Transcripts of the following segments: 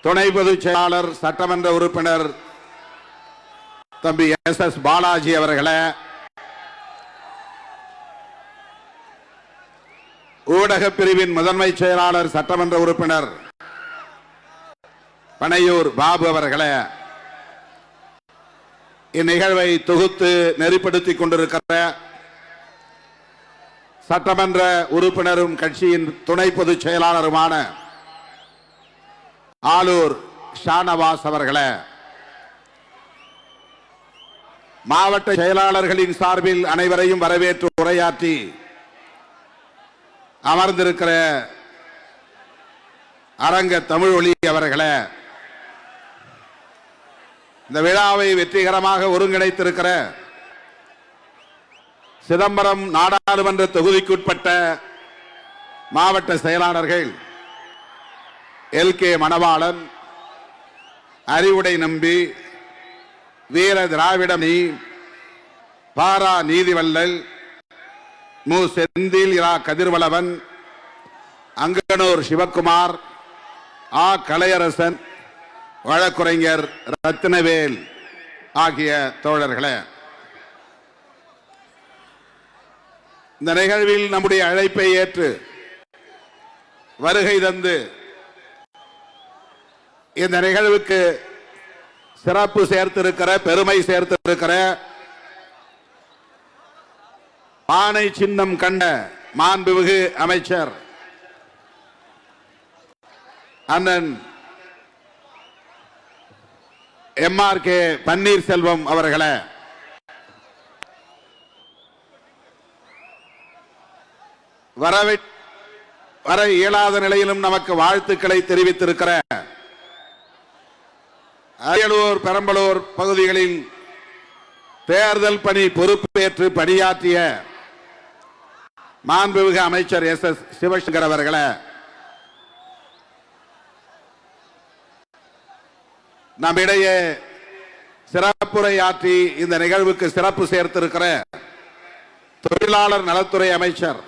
துணை பொதுச் செயலாளர் சட்டமன்ற உறுப்பினர் தம்பி SS பாலாஜி அவர்களே, ஊடக பிரிவின் முதன்மை செயலாளர் சட்டமன்ற உறுப்பினர் பனையூர் பாபு அவர்களே, இந்நிகழ்வை தொகுத்து நெறிப்படுத்திக் கொண்டிருக்கிற சட்டமன்ற உறுப்பினரும் கட்சியின் துணை பொதுச் செயலாளருமான ஆலூர் ஷானவாஸ் அவர்களே, மாவட்ட செயலாளர்களின் சார்பில் அனைவரையும் வரவேற்று உரையாற்றி அமர்ந்திருக்கிற அரங்க தமிழ் ஒளி அவர்களே, இந்த விழாவை வெற்றிகரமாக ஒருங்கிணைத்திருக்கிற சிதம்பரம் நாடாளுமன்ற தொகுதிக்குட்பட்ட மாவட்ட செயலாளர்கள் LK மணவாளன், அறிவுடை நம்பி, வீர திராவிடமணி, பாரா நீதிவல்லல், மு செந்தில் இரா கதிர்வளவன், அங்கனூர் சிவக்குமார், ஆ கலையரசன், வழக்குரைஞர் ரத்தினவேல் ஆகிய தோழர்களே, இந்த நிகழ்வில் நம்முடைய அழைப்பை ஏற்று வருகை தந்து இந்த நிகழ்வுக்கு சிறப்பு சேர்த்திருக்கிற, பெருமை சேர்த்திருக்கிற, பானை சின்னம் கண்ட மாண்புமிகு அமைச்சர் அண்ணன் MRK பன்னீர்செல்வம் அவர்களே, வர இயலாத நிலையிலும் நமக்கு வாழ்த்துக்களை தெரிவித்திருக்கிற அரியலூர், பெரம்பலூர் பகுதிகளில் தேர்தல் பணி பொறுப்பேற்று பணியாற்றிய மாண்புமிகு அமைச்சர் SS சிவசங்கர் அவர்களே, நம்மிடையே சிறப்புரையாற்றி இந்த நிகழ்வுக்கு சிறப்பு சேர்த்திருக்கிற தொழிலாளர் நலத்துறை அமைச்சர்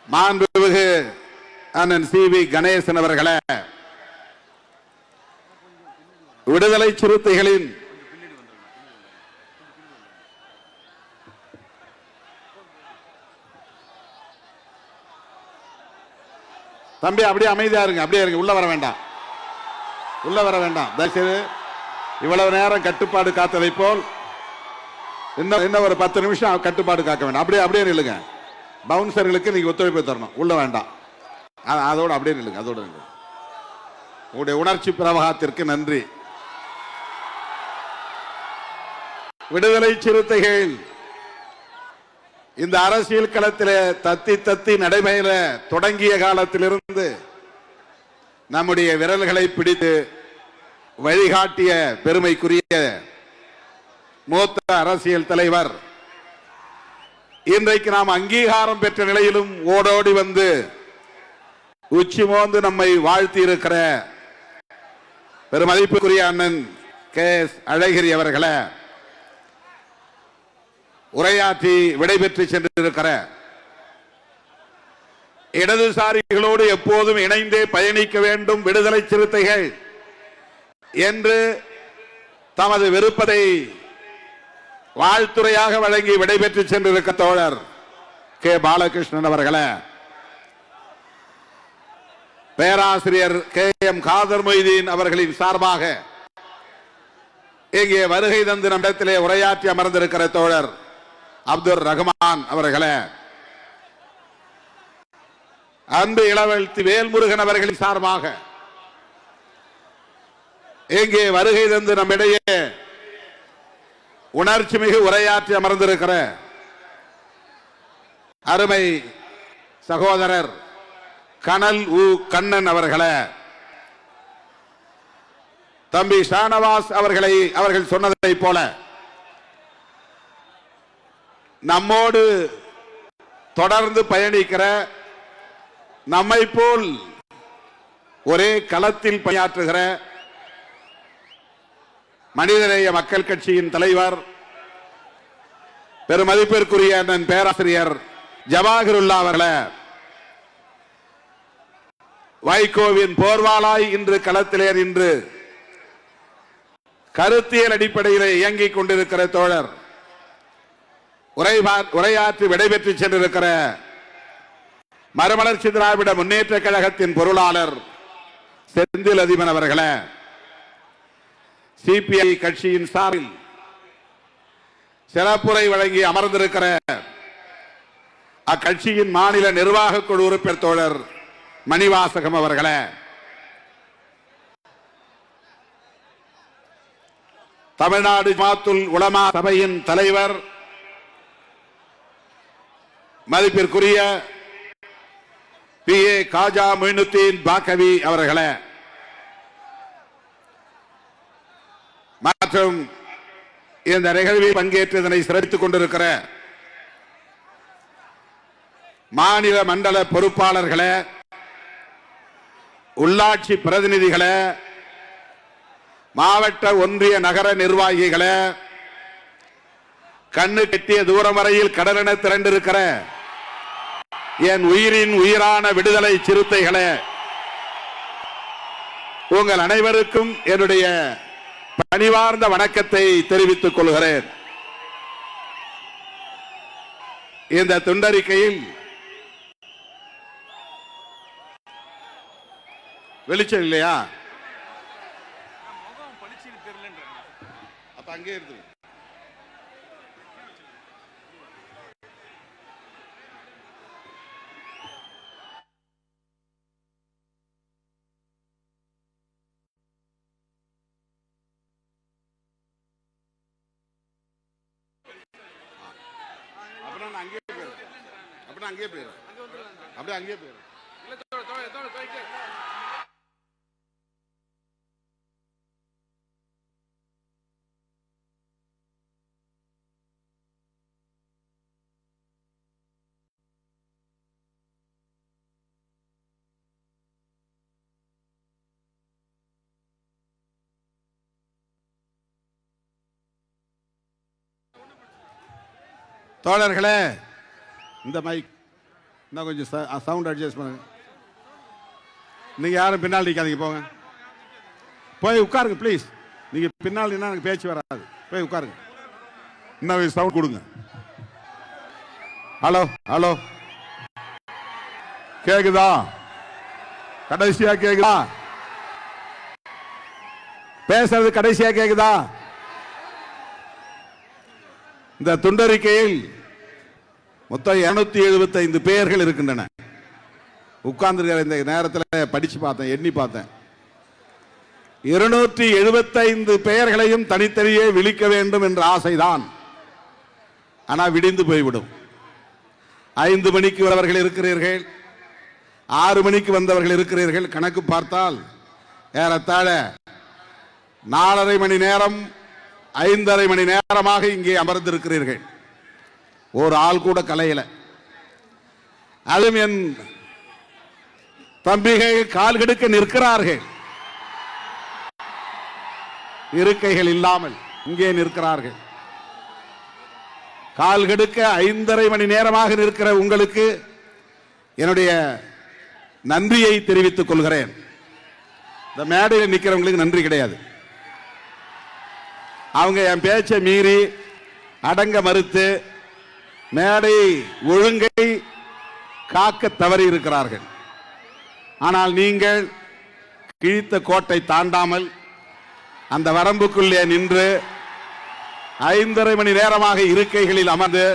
மாண்புமிகு அண்ணன் CV கணேசன் அவர்களே, விடுதலை சிறுத்தைகளின் தம்பி அப்படியே அமைதியா இருங்க, அப்படியே இருங்க, உள்ள வர வேண்டாம், உள்ள வர வேண்டாம். தயவுசெய்து இவ்வளவு நேரம் கட்டுப்பாடு காத்ததை போல் இன்னும் ஒரு 10 நிமிஷம் கட்டுப்பாடு காக்க வேண்டாம். அப்படியே அப்படியே நில்லுங்க. பவுன்சர்களுக்கு நீங்க ஒத்துழைப்பு தரணும், உள்ள வேண்டாம். அதோட அப்படியே நில்லுங்க, அதோட நில்லுங்க. உங்களுடைய உணர்ச்சி பிரவாகத்திற்கு நன்றி. விடுதலை சிறுத்தைகள் இந்த அரசியல் களத்தில் தத்தி தத்தி நடைபெற தொடங்கிய காலத்திலிருந்து நம்முடைய விரல்களை பிடித்து வழிகாட்டிய பெருமைக்குரிய மூத்த அரசியல் தலைவர் இன்றைக்கு நாம் அங்கீகாரம் பெற்ற நிலையிலும் ஓடோடி வந்து உச்சி மோந்து நம்மை வாழ்த்தி இருக்கிற பெருமதிப்புக்குரிய அண்ணன் KS அழகிரி அவர்களே, உரையாற்றி விடைபெற்று சென்றிருக்கிற இடதுசாரிகளோடு எப்போதும் இணைந்தே பயணிக்க வேண்டும் விடுதலை சிறுத்தைகள் என்று தமது விருப்பத்தை வாழ்த்துறையாக வழங்கி விடைபெற்று சென்றிருக்க தோழர் K பாலகிருஷ்ணன் அவர்களே, பேராசிரியர் KM காதர் மொய்தீன் அவர்களின் சார்பாக இங்கே வருகை தந்து நம்மிடத்திலே உரையாற்றி அமர்ந்திருக்கிற தோழர் அப்துல் ரஹ்மான் அவர்களே, அன்பு இளவெழுத்து வேல்முருகன் அவர்களின் சார்பாக இங்கே வருகை தந்து நம்மிடையே உணர்ச்சி மிகு உரையாற்றி அமர்ந்திருக்கிற அருமை சகோதரர் கனல் உ கண்ணன் அவர்களே, தம்பி ஷானவாஸ் அவர்கள் சொன்னதை போல நம்மோடு தொடர்ந்து பயணிக்கிற, நம்மை போல் ஒரே களத்தில் பணியாற்றுகிற மனிதநேய மக்கள் கட்சியின் தலைவர் பெருமதிப்பிற்குரிய அண்ணன் பேராசிரியர் ஜவாஹிருல்லா அவர்களே, வைகோவின் போர்வாளாய் இன்று களத்திலே நின்று கருத்தியல் அடிப்படையில் இயங்கிக் கொண்டிருக்கிற தோழர், உரையாற்றி விடைபெற்று சென்றிருக்கிற மறுமலர்ச்சி திராவிட முன்னேற்ற கழகத்தின் பொருளாளர் செந்தில் அதிபன் அவர்களே, சிபிஐ கட்சியின் சார்பில் சிறப்புரை வழங்கி அமர்ந்திருக்கிற அக்கட்சியின் மாநில நிர்வாக குழு உறுப்பினர் தோழர் மணிவாசகம் அவர்களே, தமிழ்நாடு ஜமாத்துல் உலமா சபையின் தலைவர் மதிப்பிற்குரிய PA காஜா மொயினுத்தீன் பாக்கவி அவர்களே, மற்றும் இந்த நிகழ்வில் பங்கேற்று இதனை சிறப்பித்துக் கொண்டிருக்கிற மாநில மண்டல பொறுப்பாளர்களே, உள்ளாட்சி பிரதிநிதிகளே, மாவட்ட ஒன்றிய நகர நிர்வாகிகளே, கண்ணு கெட்டிய தூரம் வரையில் கடலென திரண்டிருக்கிற என் உயிரின் உயிரான விடுதலை சிறுத்தைகளே, உங்கள் அனைவருக்கும் என்னுடைய பணிவார்ந்த வணக்கத்தை தெரிவித்துக் கொள்கிறேன். இந்த துண்டறிக்கையில் வெளிச்சம் இல்லையா? அப்ப அங்கே இருந்து அங்கே போயிரு, அப்படியே அங்கே போயிரு. தோழர்களே, இந்த மைக் இன்னும் கொஞ்சம் சவுண்ட் அட்ஜஸ்ட் பண்ணுங்க. நீங்க யாரும் பின்னால் நிற்காதீங்க, போங்க, போய் உட்காருங்க ப்ளீஸ். நீங்க பின்னால் நின்னா எனக்கு பேச்சு வராது, போய் உட்காருங்க. இன்னும் சவுண்ட் கொடுங்க. ஹலோ ஹலோ, கேக்குதா? கடைசியா கேக்குதா? பேசுறது கடைசியா கேக்குதா? இந்த துண்டறிக்கையில் மொத்தம் 275 பெயர்கள் இருக்கின்றன. உட்கார்ந்து இந்த நேரத்தில் படிச்சு பார்த்தேன், எண்ணி பார்த்தேன். 275 பெயர்களையும் தனித்தனியே விழிக்க வேண்டும் என்ற ஆசைதான். ஆனால் விடிந்து போய்விடும். 5 மணிக்கு வந்தவர்கள் இருக்கிறீர்கள், 6 மணிக்கு வந்தவர்கள் இருக்கிறீர்கள். கணக்கு பார்த்தால் ஏறத்தாழ 4.5 மணி நேரம் 5.5 மணி நேரமாக இங்கே அமர்ந்திருக்கிறீர்கள். ஒரு ஆள் கூட கலையில. அதுவும் என் தம்பிகள் கால் கெடுக்க நிற்கிறார்கள், இருக்கைகள் இல்லாமல் இங்கே நிற்கிறார்கள். கால் கெடுக்க 5.5 மணி நேரமாக நிற்கிற உங்களுக்கு என்னுடைய நன்றியை தெரிவித்துக் கொள்கிறேன். இந்த மேடையில் நிற்கிறவங்களுக்கு நன்றி கிடையாது. அவங்க என் பேச்சை மீறி அடங்க மறுத்து மேடை ஒழுங்கை காக்க தவறி இருக்கிறார்கள். ஆனால் நீங்கள் கிழித்த கோட்டை தாண்டாமல் அந்த வரம்புக்குள்ளே நின்று 5.5 மணி நேரமாக இருக்கைகளில் அமர்ந்து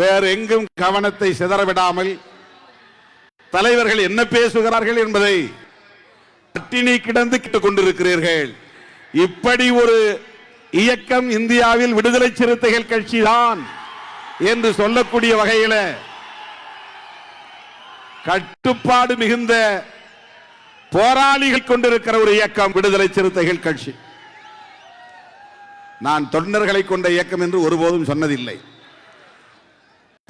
வேறு எங்கும் கவனத்தை சிதறவிடாமல் தலைவர்கள் என்ன பேசுகிறார்கள் என்பதை பட்டினி கிடந்து கேட்டுக் கொண்டிருக்கிறீர்கள். இப்படி ஒரு இயக்கம் இந்தியாவில் விடுதலை சிறுத்தைகள் கட்சி தான் என்று சொல்லக்கூடிய வகையில் கட்டுப்பாடு மிகுந்த போராளிகள் கொண்டிருக்கிற ஒரு இயக்கம் விடுதலை சிறுத்தைகள் கட்சி. நான் தொண்டர்களை கொண்ட இயக்கம் என்று ஒருபோதும் சொன்னதில்லை.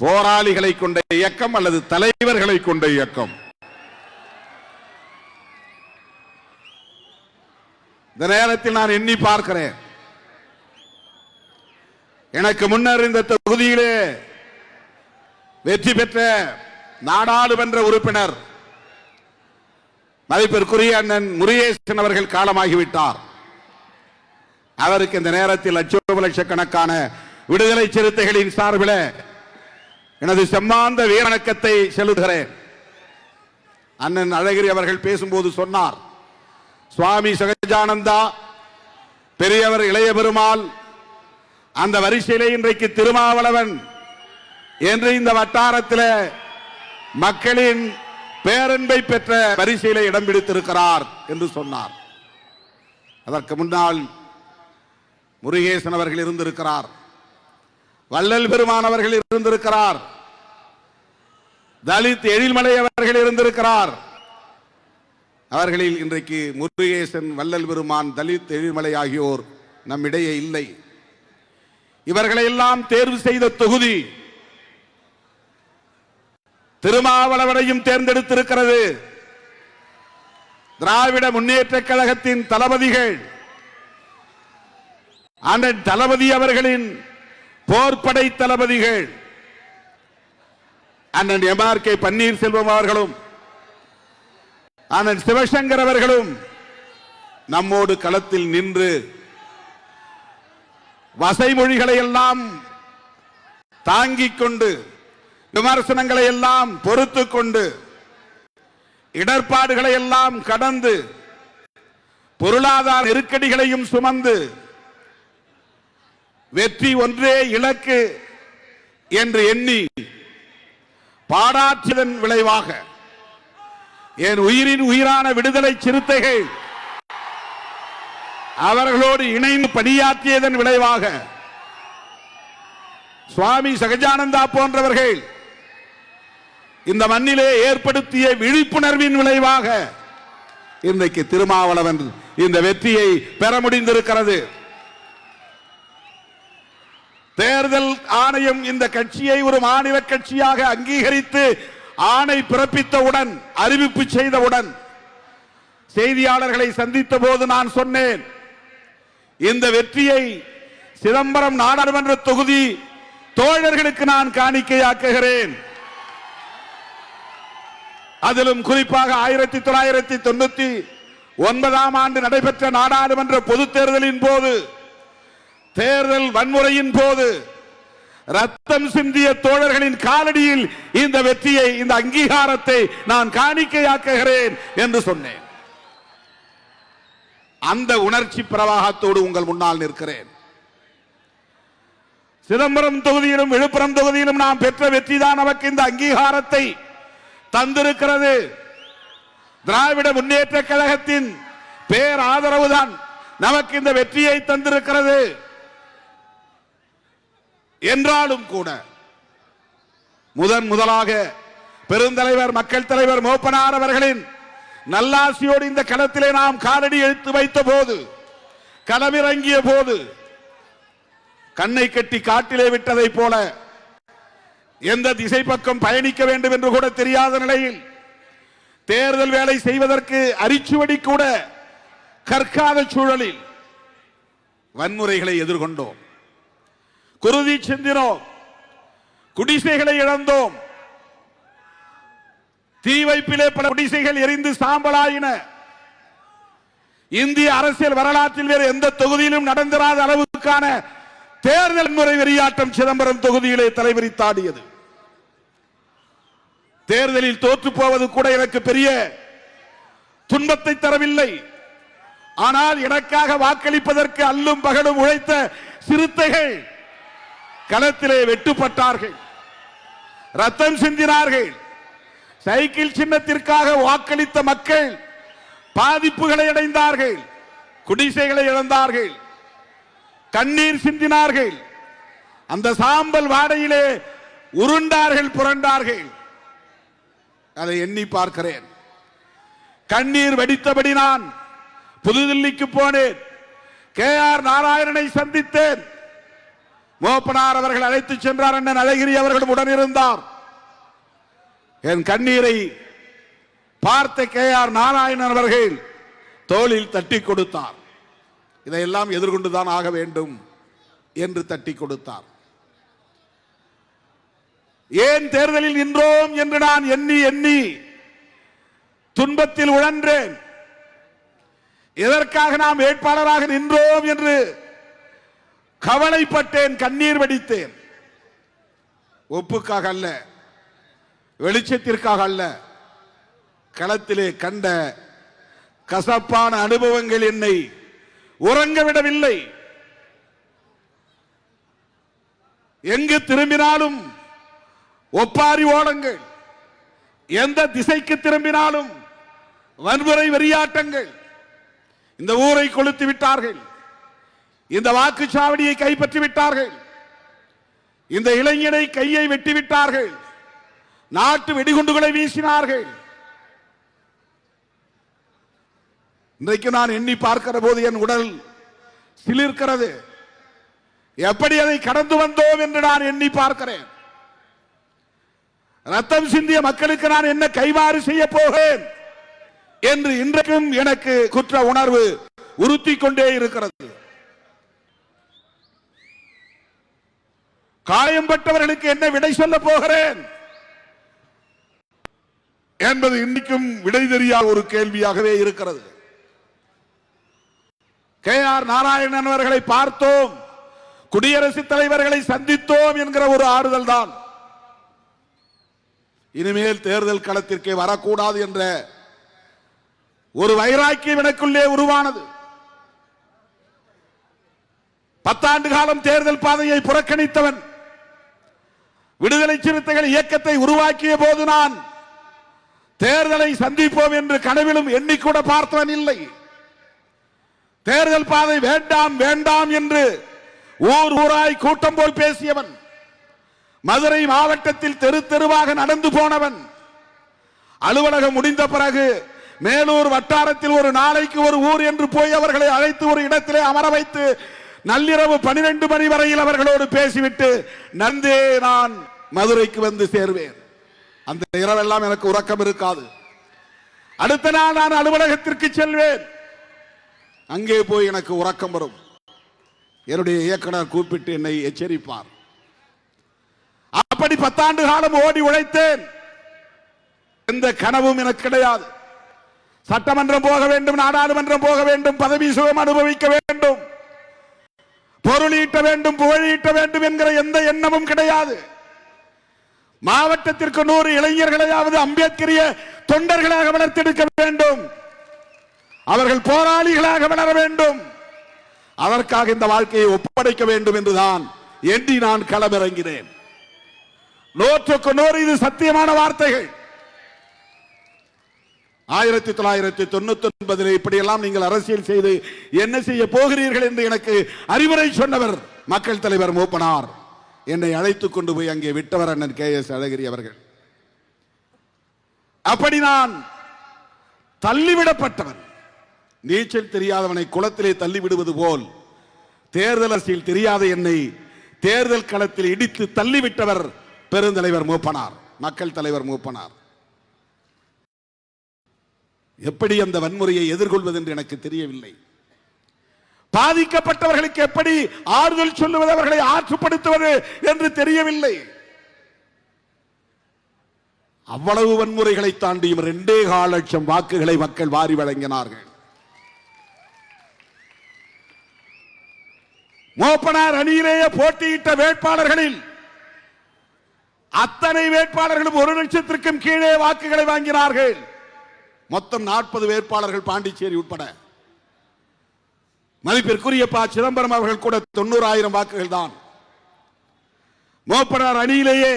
போராளிகளை கொண்ட இயக்கம் அல்லது தலைவர்களை கொண்ட இயக்கம். இந்த நேரத்தில் நான் எண்ணி பார்க்கிறேன், எனக்கு முன்னர் இந்த தொகுதியிலே வெற்றி பெற்ற நாடாளுமன்ற உறுப்பினர் மதிப்பிற்குரிய அண்ணன் முருகேசன் அவர்கள் காலமாகிவிட்டார். அவருக்கு இந்த நேரத்தில் லட்சக்கணக்கான விடுதலை சிறுத்தைகளின் சார்பில் எனது செம்மாந்த வீரவணக்கத்தை செலுத்துகிறேன். அண்ணன் அழகிரி அவர்கள் பேசும்போது சொன்னார், சுவாமி சகஜானந்தா, பெரியவர் இளைய பெருமாள், அந்த வரிசையிலே இன்றைக்கு திருமாவளவன் என்று இந்த வட்டாரத்தில் மக்களின் பேரன்பை பெற்ற வரிசையிலே இடம் பிடித்திருக்கிறார் என்று சொன்னார். அதற்கு முன்னால் முருகேசன் அவர்கள் இருந்திருக்கிறார், வள்ளல் பெருமான் அவர்கள் இருந்திருக்கிறார், தலித் எழில்மலை அவர்கள் இருந்திருக்கிறார். அவர்களில் இன்றைக்கு முருகேசன், வள்ளல் பெருமான், தலித் எழில்மலை ஆகியோர் நம்மிடையே இல்லை. இவர்களை எல்லாம் தேர்வு செய்த தொகுதி திருமாவளவனையும் தேர்ந்தெடுத்திருக்கிறது. திராவிட முன்னேற்ற கழகத்தின் தளபதிகள் அண்ணன் தளபதி அவர்களின் போர்படை தளபதிகள் அண்ணன் MRK பன்னீர்செல்வம் அவர்களும் அண்ணன் சிவசங்கர் அவர்களும் நம்மோடு களத்தில் நின்று வசைமொழிகளை எல்லாம் தாங்கிக் கொண்டு, விமர்சனங்களை எல்லாம் பொறுத்து கொண்டு, இடர்பாடுகளை எல்லாம் கடந்து, பொருளாதார நெருக்கடிகளையும் சுமந்து, வெற்றி ஒன்றே இலக்கு என்று எண்ணி பாடாற்றியதன் விளைவாக, என் உயிரின் உயிரான விடுதலை சிறுத்தைகள் அவர்களோடு இணைந்து பணியாற்றியதன் விளைவாக, சுவாமி சகஜானந்தா போன்றவர்கள் இந்த மண்ணிலே ஏற்படுத்திய விழிப்புணர்வின் விளைவாக இன்றைக்கு திருமாவளவன் இந்த வெற்றியை பெற முடிந்திருக்கிறது. தேர்தல் ஆணையம் இந்த கட்சியை ஒரு மாநில கட்சியாக அங்கீகரித்து ஆணை பிறப்பித்தவுடன், அறிவிப்பு செய்தவுடன் செய்தியாளர்களை சந்தித்த போது நான் சொன்னேன், இந்த வெற்றியை சிதம்பரம் நாடாளுமன்ற தொகுதி தோழர்களுக்கு நான் காணிக்கையாக்குகிறேன். அதிலும் குறிப்பாக 1999 ஆண்டு நடைபெற்ற நாடாளுமன்ற பொதுத் தேர்தலின் போது, தேர்தல் வன்முறையின் போது ரத்தம் சிந்திய தோழர்களின் காலடியில் இந்த வெற்றியை, இந்த அங்கீகாரத்தை நான் காணிக்கையாக்குகிறேன் என்று சொன்னேன். அந்த உணர்ச்சி பிரவாகத்தோடு உங்கள் முன்னால் நிற்கிறேன். சிதம்பரம் தொகுதியிலும் விழுப்புரம் தொகுதியிலும் நாம் பெற்ற வெற்றி தான் நமக்கு இந்த அங்கீகாரத்தை தந்திருக்கிறது. திராவிட முன்னேற்ற கழகத்தின் பேர் ஆதரவுதான் நமக்கு இந்த வெற்றியை தந்திருக்கிறது. என்றாலும் கூட முதலாக பெருந்தலைவர், மக்கள் தலைவர் மூப்பனார் அவர்களின் நல்லாசியோடு இந்த களத்திலே நாம் காலடி எடுத்து வைத்த போது, களமிறங்கிய போது, கண்ணை கட்டி காட்டிலே விட்டதை போல எந்த திசை பக்கம் பயணிக்க வேண்டும் என்று கூட தெரியாத நிலையில், தேர்தல் வேலை செய்வதற்கு அரிச்சுவடி கூட கற்காத சூழலில் வன்முறைகளை எதிர்கொண்டோம், குருதி சிந்தினோம், குடிசைகளை இழந்தோம், தீ வைப்பிலே பல குடிசைகள் எரிந்து சாம்பலாயின. இந்திய அரசியல் வரலாற்றில் வேறு எந்த தொகுதியிலும் நடந்திராத அளவுக்கான தேர்தல் முறை வெறியாட்டம் சிதம்பரம் தொகுதியிலே தலைவிரித்தாடியது. தேர்தலில் தோற்று போவது கூட எனக்கு பெரிய துன்பத்தை தரவில்லை. ஆனால் எனக்காக வாக்களிப்பதற்கு அல்லும் பகலும் உழைத்த சிறுத்தைகள் களத்திலே வெட்டுப்பட்டார்கள், ரத்தம் சிந்தினார்கள். சைக்கிள் சின்னத்திற்காக வாக்களித்த மக்கள் பாதிப்புகளை அடைந்தார்கள், குடிசைகளை இழந்தார்கள், கண்ணீர் சிந்தினார்கள், அந்த சாம்பல் வாடையிலே உருண்டார்கள், புரண்டார்கள். அதை எண்ணி பார்க்கிறேன். கண்ணீர் வடித்தபடி நான் புதுதில்லிக்கு போனேன். KR நாராயணனை சந்தித்தேன். மூப்பனார் அவர்கள் அழைத்து சென்றார். அண்ணன் அழகிரி அவர்களும் உடன் இருந்தார். என் கண்ணீரை பார்த்த KR நாராயணன் அவர்கள் தோளில் தட்டி கொடுத்தார். இதையெல்லாம் எதிர்கொண்டுதான் ஆக வேண்டும் என்று தட்டி கொடுத்தார். ஏன் தேர்தலில் நின்றோம் என்று நான் எண்ணி துன்பத்தில் உழன்றேன். எதற்காக நாம் வேட்பாளராக நின்றோம் என்று கவலைப்பட்டேன், கண்ணீர் வடித்தேன். ஒப்புக்காக அல்ல, வெளிச்சத்திற்காக அல்ல. களத்திலே கண்ட கசப்பான அனுபவங்கள் என்னை உறங்க விடவில்லை. எங்கு திரும்பினாலும் ஒப்பாரி ஓலங்கள், எந்த திசைக்கு திரும்பினாலும் வன்முறை வெறியாட்டங்கள். இந்த ஊரை கொளுத்து விட்டார்கள், இந்த வாக்குச்சாவடியை கைப்பற்றி விட்டார்கள், இந்த இளைஞனை கையை வெட்டி விட்டார்கள், நாட்டு வெடிகுண்டுகளை வீசினார்கள். இன்றைக்கு நான் எண்ணி பார்க்கிற போது என் உடல் சிலிர்க்கிறது. எப்படி அதை கடந்து வந்தோம் என்று நான் எண்ணி பார்க்கிறேன். ரத்தம் சிந்திய மக்களுக்கு நான் என்ன கைமாறு செய்ய போகிறேன் என்று இன்றைக்கும் எனக்கு குற்ற உணர்வு உறுத்தி கொண்டே இருக்கிறது. காயம்பட்டவர்களுக்கு என்ன விடை சொல்ல போகிறேன் என்பது இன்னைக்கும் விடை தெரியாத ஒரு கேள்வியாகவே இருக்கிறது. KR நாராயணன் அவர்களை பார்த்தோம், குடியரசுத் தலைவர்களை சந்தித்தோம் என்கிற ஒரு ஆறுதல் தான். இனிமேல் தேர்தல் களத்திற்கே வரக்கூடாது என்ற ஒரு வைராக்கியம் எனக்குள்ளே உருவானது. 10 ஆண்டு காலம் தேர்தல் பாதையை புறக்கணித்தவன், விடுதலை சிறுத்தைகள் இயக்கத்தை உருவாக்கிய போது நான் தேர்தலை சந்திப்போம் என்று கனவிலும் எண்ணிக்கூட பார்த்தவன் இல்லை. தேர்தல் பாதை வேண்டாம் வேண்டாம் என்று ஊர் ஊராய் கூட்டம் போல் பேசியவன், மதுரை மாவட்டத்தில் தெரு தெருவாக நடந்து போனவன், அலுவலகம் முடிந்த பிறகு மேலூர் வட்டாரத்தில் ஒரு நாளைக்கு ஒரு ஊர் என்று போய் அவர்களை அழைத்து ஒரு இடத்திலே அமர வைத்து நள்ளிரவு 12 மணி வரையில் அவர்களோடு பேசிவிட்டு நந்தே நான் மதுரைக்கு வந்து சேருவேன். அந்த இரவெல்லாம் எனக்கு உறக்கம் இருக்காது. அடுத்த நாள் நான் அலுவலகத்திற்கு செல்வேன். அங்கே போய் எனக்கு உறக்கம் வரும். என்னுடைய இயக்குனர் கூப்பிட்டு என்னை எச்சரிப்பார். அப்படி 10 ஆண்டு காலம் ஓடி உழைத்தேன். எந்த கனவும் எனக்கு கிடையாது. சட்டமன்றம் போக வேண்டும், நாடாளுமன்றம் போக வேண்டும், பதவி சுகம் அனுபவிக்க வேண்டும், பொருளீட்ட வேண்டும், புகழீட்ட வேண்டும் என்கிற எந்த எண்ணமும் கிடையாது. மாவட்டத்திற்கு 100 இளைஞர்களையாவது அம்பேத்கரிய தொண்டர்களாக வளர்த்தெடுக்க வேண்டும், அவர்கள் போராளிகளாக வளர வேண்டும், அதற்காக இந்த வாழ்க்கையை ஒப்படைக்க வேண்டும் என்றுதான் எண்ணி நான் களமிறங்கினேன். 100க்கு 100 இது சத்தியமான வார்த்தைகள். 1999 இப்படியெல்லாம் நீங்கள் அரசியல் செய்து என்ன செய்ய போகிறீர்கள் என்று எனக்கு அறிவுரை சொன்னவர் மக்கள் தலைவர் மூப்பனார். என்னை அழைத்துக் கொண்டு போய் அங்கே விட்டவர் அண்ணன் KS அழகிரி அவர்கள். அப்படி நான் தள்ளிவிடப்பட்டவன். நீச்சல் தெரியாதவனை குளத்திலே தள்ளிவிடுவது போல் தேர்தல் அரசியல் தெரியாத என்னை தேர்தல் களத்தில் இடித்து தள்ளிவிட்டவர் பெருந்தலைவர் மூப்பனார், மக்கள் தலைவர் மூப்பனார். எப்படி அந்த வன்முறையை எதிர்கொள்வது என்று எனக்கு தெரியவில்லை. பாதிக்கப்பட்டவர்களுக்கு எப்படி ஆறுதல் சொல்லுவது, அவர்களை ஆற்றுப்படுத்துவது என்று தெரியவில்லை. அவ்வளவு வன்முறைகளை தாண்டியும் 2.25 லட்சம் வாக்குகளை மக்கள் வாரி வழங்கினார்கள். மூப்பனார் அணியிலேயே போட்டியிட்ட வேட்பாளர்களில் அத்தனை வேட்பாளர்களும் 1 லட்சத்திற்கும் கீழே வாக்குகளை வாங்கினார்கள். மொத்தம் 40 வேட்பாளர்கள் பாண்டிச்சேரி உட்பட. மதிப்பிற்குரிய ப. சிதம்பரம் அவர்கள் கூட 90,000 வாக்குகள் தான். மூப்பனார் அணியிலேயே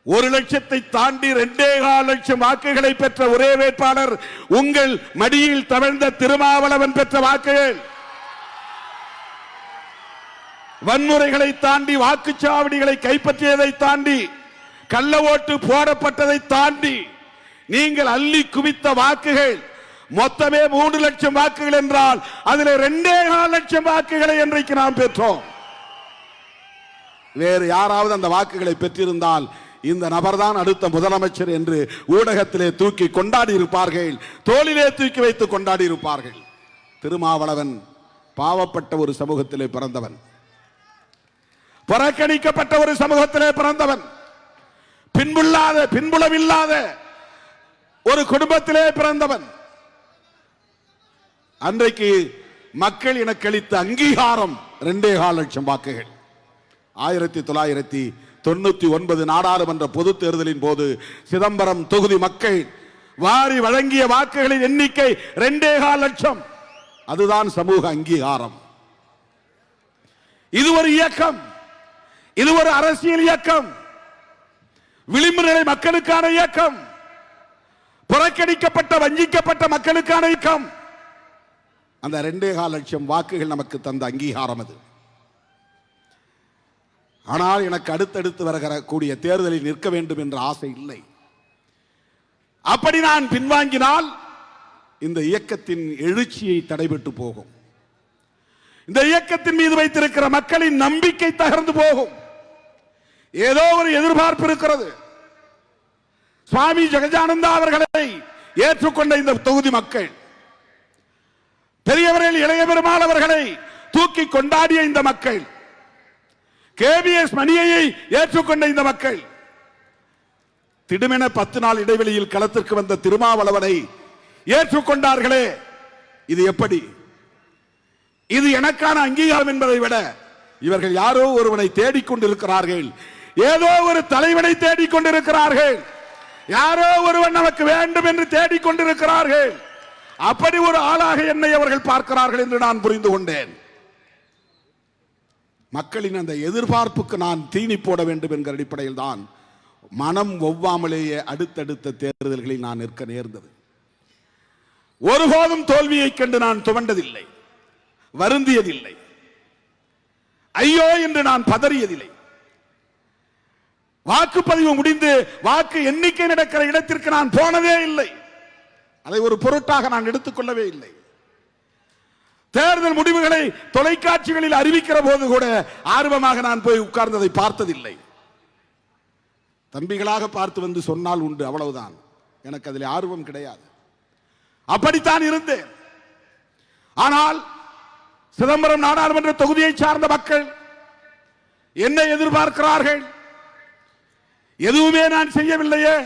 1 லட்சத்தை தாண்டி 2.25 லட்சம் வாக்குகளை பெற்ற ஒரே வேட்பாளர் உங்கள் மடியில் தவழ்ந்த திருமாவளவன் பெற்ற வாக்குகள். வன்முறைகளை தாண்டி, வாக்குச்சாவடிகளை கைப்பற்றியதை தாண்டி, கள்ள ஓட்டு போடப்பட்டதை தாண்டி நீங்கள் அள்ளி குவித்த வாக்குகள் மொத்தமே 3 லட்சம் வாக்குகள் என்றால் அதில் 2.25 லட்சம் வாக்குகளை இன்றைக்கு நாம் பெற்றோம். வேறு யாராவது அந்த வாக்குகளை பெற்றிருந்தால் இந்த நபர்தான் அடுத்த முதலமைச்சர் என்று ஊடகத்திலே தூக்கி கொண்டாடி இருப்பார்கள், தோளிலே தூக்கி வைத்து கொண்டாடி இருப்பார்கள். திருமாவளவன் பாவப்பட்ட ஒரு சமூகத்திலே பிறந்தவன், புறக்கணிக்கப்பட்ட ஒரு சமூகத்திலே பிறந்தவன், பின்புலம் இல்லாத ஒரு குடும்பத்திலே பிறந்தவன். அன்றைக்கு மக்கள் எனக்கு அளித்த அங்கீகாரம் 2.25 லட்சம் வாக்குகள். 1999 நாடாளுமன்ற பொது தேர்தலின் போது சிதம்பரம் தொகுதி மக்கள் வாரி வழங்கிய வாக்குகளின் எண்ணிக்கை 2.25 லட்சம். அதுதான் சமூக அங்கீகாரம். இது ஒரு இயக்கம், இது ஒரு அரசியல் இயக்கம், விளிம்பு நிலை மக்களுக்கான இயக்கம், புறக்கணிக்கப்பட்ட வஞ்சிக்கப்பட்ட மக்களுக்கான இயக்கம். அந்த 2.25 லட்சம் வாக்குகள் நமக்கு தந்த அங்கீகாரம் அது. ஆனால் எனக்கு அடுத்தடுத்து வருகிற கூடிய தேர்தலில் நிற்க வேண்டும் என்ற ஆசை இல்லை. அப்படி நான் பின்வாங்கினால் இந்த இயக்கத்தின் எழுச்சியை தடைபட்டு போகும். இந்த இயக்கத்தின் மீது வைத்திருக்கிற மக்களின் நம்பிக்கை தகர்ந்து போகும். ஏதோ ஒரு எதிர்பார்ப்பு இருக்கிறது. சுவாமி ஜெகஜானந்தா அவர்களை ஏற்றுக்கொண்ட இந்த தொகுதி மக்கள், பெரியவர்கள் இளைய பெருமாள் அவர்களை தூக்கி கொண்டாடிய இந்த மக்கள், KVS மணியை ஏற்றுக்கொண்ட இந்த மக்கள், திடுமென 10 நாள் இடைவெளியில் களத்திற்கு வந்த திருமாவளவனை ஏற்றுக்கொண்டார்களே, இது எப்படி? இது எனக்கான அங்கீகாரம் என்பதை விட இவர்கள் யாரோ ஒருவனை தேடிக்கொண்டிருக்கிறார்கள், ஏதோ ஒரு தலைவனை தேடிக்கொண்டிருக்கிறார்கள், யாரோ ஒருவன் நமக்கு வேண்டும் என்று தேடிக்கொண்டிருக்கிறார்கள். அப்படி ஒரு ஆளாக என்னை அவர்கள் பார்க்கிறார்கள் என்று நான் புரிந்து கொண்டேன். மக்களின் அந்த எதிர்பார்ப்புக்கு நான் தீனி போட வேண்டும் என்கிற அடிப்படையில் தான் மனம் ஒவ்வாமலேயே அடுத்தடுத்த தேர்தல்களில் நான் நிற்க நேர்ந்தது. ஒருபோதும் தோல்வியை கண்டு நான் துவண்டதில்லை, வருந்தியதில்லை, ஐயோ என்று நான் பதறியதில்லை. வாக்குப்பதிவு முடிந்து வாக்கு எண்ணிக்கை நடக்கிற இடத்திற்கு நான் போனதே இல்லை. அதை ஒரு பொருட்டாக நான் எடுத்துக்கொள்ளவே இல்லை. தேர்தல் முடிவுகளை தொலைக்காட்சிகளில் அறிவிக்கிற போது கூட ஆர்வமாக நான் போய் உட்கார்ந்ததை பார்த்ததில்லை. தம்பிகளாக பார்த்து வந்து சொன்னால் உண்டு, அவ்வளவுதான். எனக்கு அதில் ஆர்வம் கிடையாது. அப்படித்தான் இருந்தேன். ஆனால் சிதம்பரம் நாடாளுமன்ற தொகுதியை சார்ந்த மக்கள் என்ன எதிர்பார்க்கிறார்கள்? எதுவுமே நான் செய்யவில்லையே.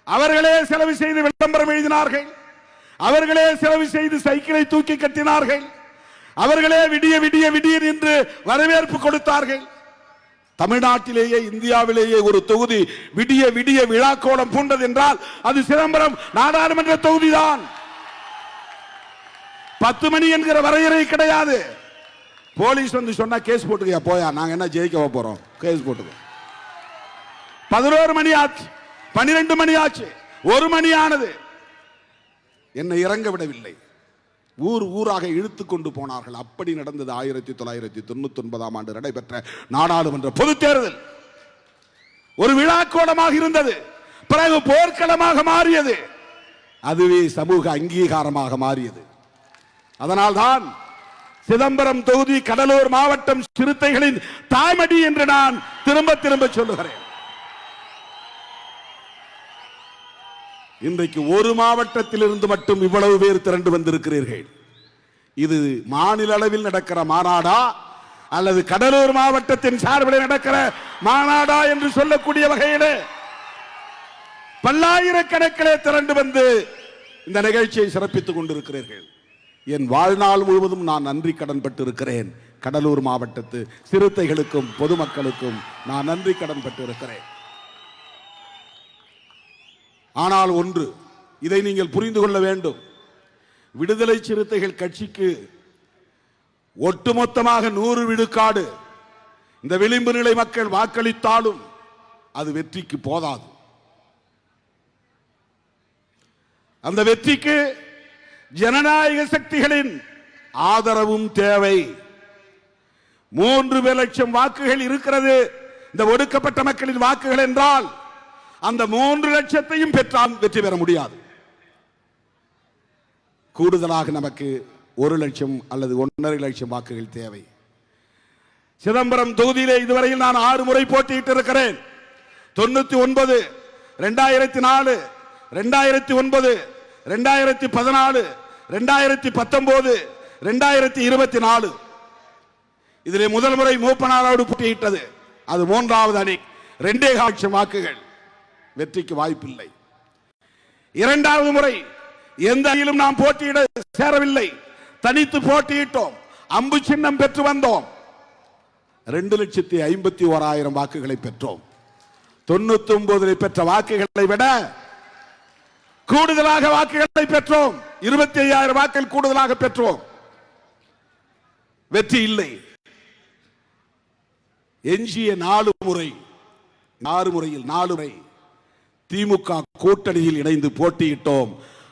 அவர்களே செலவு செய்து விளம்பரம் எழுதினார்கள், அவர்களே செலவு செய்து சைக்கிளை தூக்கி கட்டினார்கள், அவர்களே விடிய விடிய விடிய என்று வரவேற்பு கொடுத்தார்கள். தமிழ்நாட்டிலேயே இந்தியாவிலேயே ஒரு தொகுதி விடிய விடிய விழாக்கோலம் பூண்டது என்றால் அது சிதம்பரம் நாடாளுமன்ற தொகுதிதான். 10 மணி என்கிற வரையறை கிடையாது. போலீஸ் வந்து சொன்னா கேஸ் போட்டுக்கையா, போயா, நாங்க என்ன ஜெயிக்க போறோம், கேஸ் போட்டுக்க. 11 மணி ஆச்சு, 12 மணி ஆச்சு, 1 மணி ஆனது, என்னை இறங்க விடவில்லை. ஊர் ஊராக இழுத்து கொண்டு போனார்கள். அப்படி நடந்தது 1999 ஆண்டு நடைபெற்ற நாடாளுமன்ற பொது தேர்தல். ஒரு விழாக்கோலமாக இருந்தது, பிறகு போர்க்களமாக மாறியது, அதுவே சமூக அங்கீகாரமாக மாறியது. அதனால்தான் சிதம்பரம் தொகுதி கடலூர் மாவட்டம் சிறுத்தைகளின் தாய்மடி என்று நான் திரும்ப திரும்ப சொல்லுகிறேன். இன்றைக்கு ஒரு மாவட்டத்தில் இருந்து மட்டும் இவ்வளவு பேர் திரண்டு வந்திருக்கிறீர்கள். இது மாநில அளவில் நடக்கிற மாநாடா அல்லது கடலூர் மாவட்டத்தின் சார்பில் நடக்கிற மாநாடா என்று சொல்லக்கூடிய வகையிலே பல்லாயிரக்கணக்கிலே திரண்டு வந்து இந்த நிகழ்ச்சியை சிறப்பித்துக் கொண்டிருக்கிறீர்கள். என் வாழ்நாள் முழுவதும் நான் நன்றி கடன் பட்டு இருக்கிறேன். கடலூர் மாவட்டத்து சிறுத்தைகளுக்கும் பொதுமக்களுக்கும் நான் நன்றி கடன் பட்டு இருக்கிறேன். ஆனால் ஒன்று, இதை நீங்கள் புரிந்து கொள்ள வேண்டும். விடுதலை சிறுத்தைகள் கட்சிக்கு ஒட்டுமொத்தமாக 100 விழுக்காடு இந்த விளிம்பு நிலை மக்கள் வாக்களித்தாலும் அது வெற்றிக்கு போதாது. அந்த வெற்றிக்கு ஜனநாயக சக்திகளின் ஆதரவும் தேவை. 3 லட்சம் வாக்குகள் இருக்கிறது இந்த ஒடுக்கப்பட்ட மக்களின் வாக்குகள் என்றால் அந்த 3 லட்சத்தையும் பெற்றால் வெற்றி பெற முடியாது. கூடுதலாக நமக்கு 1 லட்சம் அல்லது 1.5 லட்சம் வாக்குகள் தேவை. சிதம்பரம் தொகுதியிலே இதுவரையில் நான் 6 முறை போட்டியிட்டு இருக்கிறேன். 99, 2004, 2009, 2014, 2019, 2024. இதிலே முதல் முறை மூப்பனாரோடு போட்டியிட்டது. அது 3வது அணி. 2.25 லட்சம் வாக்குகள். வெற்றிக்கு வாய்ப்பில்லை. இரண்டாவது முறை எந்த அணியிலும் நாம் போட்டியிட சேரவில்லை, தனித்து போட்டியிட்டோம், அம்பு சின்னம் பெற்று வந்தோம். 2,51,000 வாக்குகளை பெற்றோம். 99 பெற்ற வாக்குகளை விட கூடுதலாக வாக்குகளை பெற்றோம். 25,000 வாக்குகள் கூடுதலாக பெற்றோம். வெற்றி இல்லை. எஞ்சிய 4 முறை, 6 முறையில் 4 முறை திமுக கூட்டணியில் இணைந்து போட்டியிட்டோம்.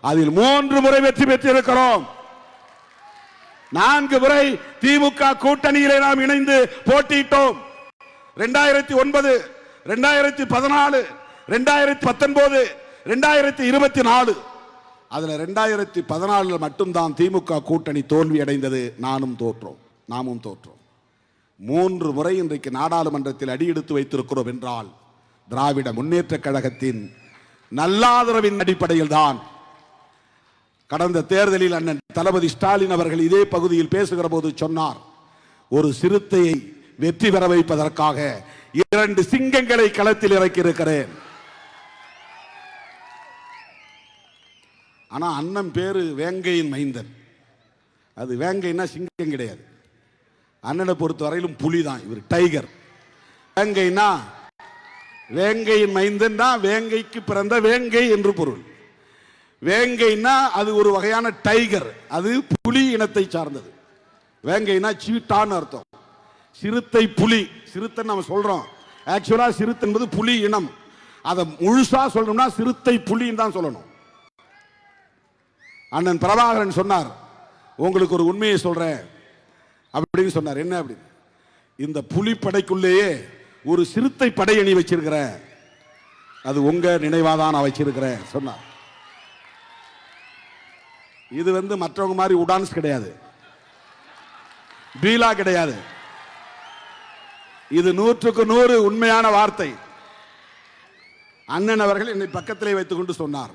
அதில் 3 முறை வெற்றி பெற்றிருக்கிறோம். 4 முறை திமுக கூட்டணியிலே நாம் இணைந்து போட்டியிட்டோம். 2009, 2014, 2019, 2024. அதுல 2014 மட்டும்தான் திமுக கூட்டணி தோல்வி அடைந்தது. நாமும் தோற்றோம். 3 முறை இன்றைக்கு நாடாளுமன்றத்தில் அடியெடுத்து வைத்திருக்கிறோம் என்றால் திராவிட முன்னேற்ற கழகத்தின் நல்லாதரவின் அடிப்படையில் தான். கடந்த தேர்தலில் அண்ணன் தளபதி ஸ்டாலின் அவர்கள் இதே பகுதியில் பேசுகிற போது சொன்னார், ஒரு சிறுத்தையை வெற்றி பெற வைப்பதற்காக 2 சிங்கங்களை களத்தில் இறக்கி இருக்கிறேன். ஆனா அண்ணன் பேரு வேங்கையின் மைந்தன். அது வேங்கைன்னா சிங்கம் கிடையாது. அண்ணனை பொறுத்த வரையிலும் புலிதான். இவர் டைகர். வேங்கைனா வேங்கையின் மைந்தன் தான். வேங்கைக்கு பிறந்த வேங்கை என்று பொருள். வேங்கைனா அது ஒரு வகையான டைகர், அது புலி இனத்தை சார்ந்தது. வேங்கைனா சீட்டான்னு அர்த்தம். சிறுத்தை புலி, சிறுத்தை நம்ம சொல்றோம், ஆக்சுவலா சிறுத்தை என்பது புலி இனம். அதை முழுசா சொல்லணும்னா சிறுத்தை புலின்னு தான் சொல்லணும். அண்ணன் பிரபாகரன் சொன்னார், உங்களுக்கு ஒரு உண்மையை சொல்றேன் அப்படின்னு சொன்னார். என்ன அப்படி? இந்த புலி படைக்குள்ளேயே ஒரு சிறுத்தை படையணி வச்சிருக்கிறேன், அது உங்க நினைவாதான் நான் வச்சிருக்கிறேன் சொன்னார். இது மற்றவங்க மாதிரி உடான்ஸ் கிடையாது, பீலா கிடையாது. இது 100க்கு 100 உண்மையான வார்த்தை. அண்ணன் அவர்கள் என்னை பக்கத்திலே வைத்துக் கொண்டு சொன்னார்,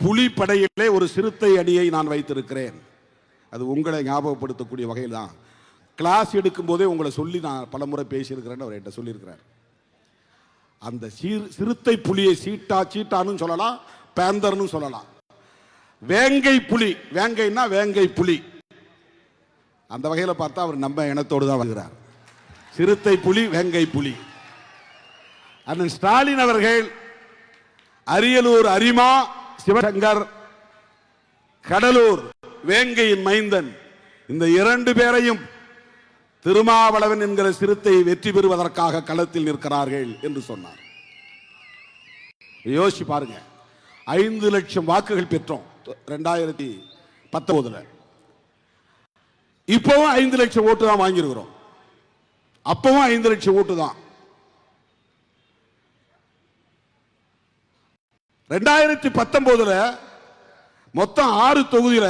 புலி படையிலே ஒரு சிறுத்தை அணியை நான் வைத்திருக்கிறேன். அது உங்களை ஞாபகப்படுத்தக்கூடிய வகையில் தான். கிளாஸ் எடுக்கும் போதே உங்களை சொல்லி நான் பல முறை பேசியிருக்கிறேன்னு அவர் என்கிட்ட சொல்லியிருக்கிறார். அந்த சிறுத்தை புலியை சீட்டான்னு சொல்லலாம், பேந்தர்னு சொல்லலாம். வேங்கை புலி, வேங்கைன்னா வேங்கை புலி. அந்த வகையில் பார்த்தா அவர் நம்ம இனத்தோடு தான் வருகிறார். சிறுத்தை புலி, வேங்கை புலி. அண்ணன் ஸ்டாலின் அவர்கள் அரியலூர் அரிமா சிவசங்கர், கடலூர் வேங்கையின் மைந்தன், இந்த 2 பேரையும் திருமாவளவன் என்கிற சிறுத்தை வெற்றி பெறுவதற்காக களத்தில் நிற்கிறார்கள் என்று சொன்னார். யோசிச்சு பாருங்க, 5 லட்சம் வாக்குகள் பெற்றோம் 2019. இப்பவும் 5 லட்சம் ஓட்டு தான் வாங்கியிருக்கிறோம். அப்பவும் 5 லட்சம் ஓட்டு தான். 2019 மொத்தம் 6 தொகுதியில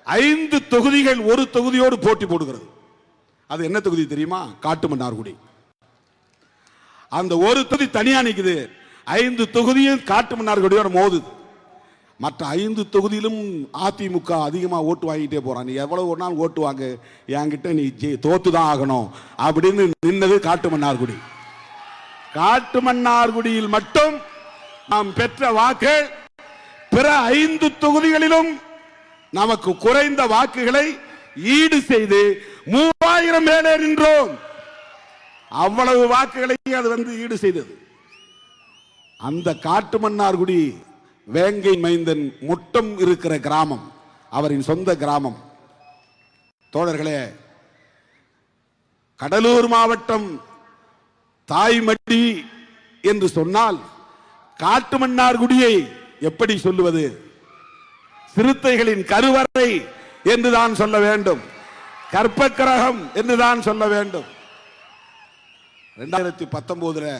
5 தொகுதிகள் ஒரு தொகுதியோடு போட்டி போடுகிறது. அது என்ன தொகுதி தெரியுமா? காட்டுமன்னார்குடி. அந்த ஒரு தொகுதி தனியா நிக்குது. 5 தொகுதியும் காட்டுமன்னார்குடியோட மோதுது. மற்ற 5 தொகுதியிலும் அதிமுக அதிகமா ஓட்டு வாங்கிட்டே போறான். நீ எவ்வளவு ஒரு நாள் ஓட்டு வாங்க, என்கிட்ட நீ தோத்துதான் ஆகணும் அப்படின்னு நின்னது காட்டுமன்னார்குடி. காட்டுமன்னார்குடியில் மட்டும் நாம் பெற்ற வாக்கு பிற 5 தொகுதிகளிலும் நமக்கு குறைந்த வாக்குகளை ஈடு செய்து 3000 மேலே நின்றோம். அவ்வளவு வாக்குகளை அது ஈடு செய்தது. அந்த காட்டுமன்னார்குடி வேங்கை மைந்தன் முட்டம் இருக்கிற கிராமம், அவரின் சொந்த கிராமம். தோழர்களே, கடலூர் மாவட்டம் தாய்மட்டி என்று சொன்னால் காட்டுமன்னார்குடியை எப்படி சொல்லுவது? சிறுத்தைகளின் கருவறை என்றுதான் சொல்ல வேண்டும், கற்பக்கிரகம் என்றுதான் சொல்ல வேண்டும். 2019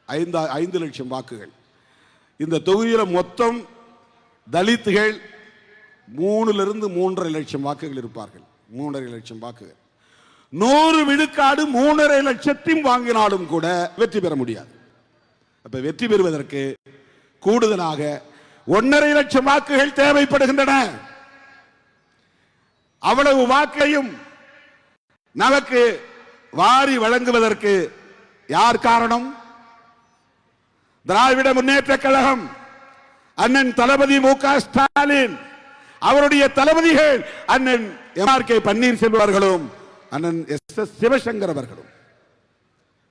5 லட்சம் வாக்குகள். இந்த தொகுதியில மொத்தம் தலித்துகள் 3லிருந்து 3.5 லட்சம் வாக்குகள் இருப்பார்கள். 3.5 லட்சம் வாக்குகள். 100 விழுக்காடு 3.5 லட்சத்தையும் வாங்கினாலும் கூட வெற்றி பெற முடியாது. அப்ப வெற்றி பெறுவதற்கு கூடுதலாக 1.5 லட்சம் வாக்குகள் தேவைப்படுகின்றன. அவ்வளவு வாக்கையும் நமக்கு வாரி வழங்குவதற்கு யார் காரணம்? திராவிட முன்னேற்ற கழகம். அண்ணன் தளபதி மு.க. ஸ்டாலின் அவருடைய தளபதிகள் அண்ணன் எம்.ஆர்.கே. பன்னீர்செல்வம் அவர்களும் அண்ணன் எஸ்.எஸ். சிவசங்கர் அவர்களும்.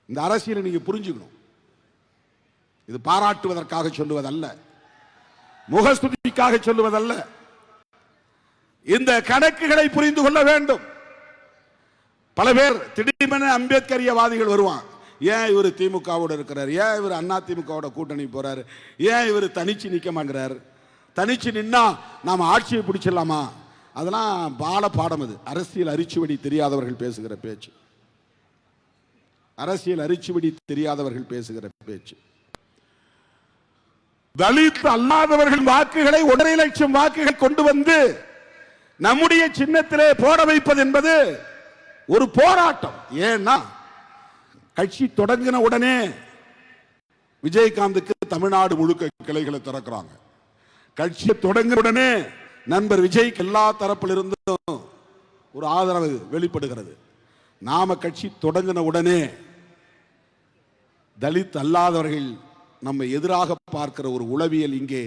இந்த அரசியலை நீங்க புரிஞ்சுக்கணும். இது பாராட்டுவதற்காக சொல்லுவதல்ல, முகஸ்துதிக்காக சொல்லுவதல்ல. இந்த கணக்குகளை புரிந்து கொள்ள வேண்டும். பல பேர் திடீரென அம்பேத்கரியவாதிகள் வருவான். ஏன் இவர் திமுகவோட இருக்கிறார், ஏன் இவர் அண்ணா திமுகவோட கூட்டணி போறாரு, ஏன் இவர் தனிச்சு நிக்க மாட்டார், தனிச்சு நின்னா நாம ஆட்சியை பிடிச்சிடலாமா? அதெல்லாம் பாடம். அது அரசியல் அரிச்சுவடி தெரியாதவர்கள் பேசுகிற பேச்சு. அரசியல் அரிச்சுவடி தெரியாதவர்கள் பேசுகிற பேச்சு. தலித் அல்லாதவர்கள் வாக்குகளை 1.5 லட்சம் வாக்குகள் கொண்டு வந்து நம்முடைய சின்னத்திலே போட வைப்பது என்பது ஒரு போராட்டம். ஏன்னா கட்சி தொடங்கின உடனே விஜயகாந்துக்கு தமிழ்நாடு முழுக்க கிளைகளை திறக்கிறாங்க. கட்சி தொடங்கின உடனே நண்பர் விஜய்க்கு எல்லா தரப்பிலிருந்தும் ஒரு ஆதரவு வெளிப்படுகிறது. நாம கட்சி தொடங்கின உடனே தலித் அல்லாதவர்கள் நம்ம எதிராக பார்க்கிற ஒரு உளவியல் இங்கே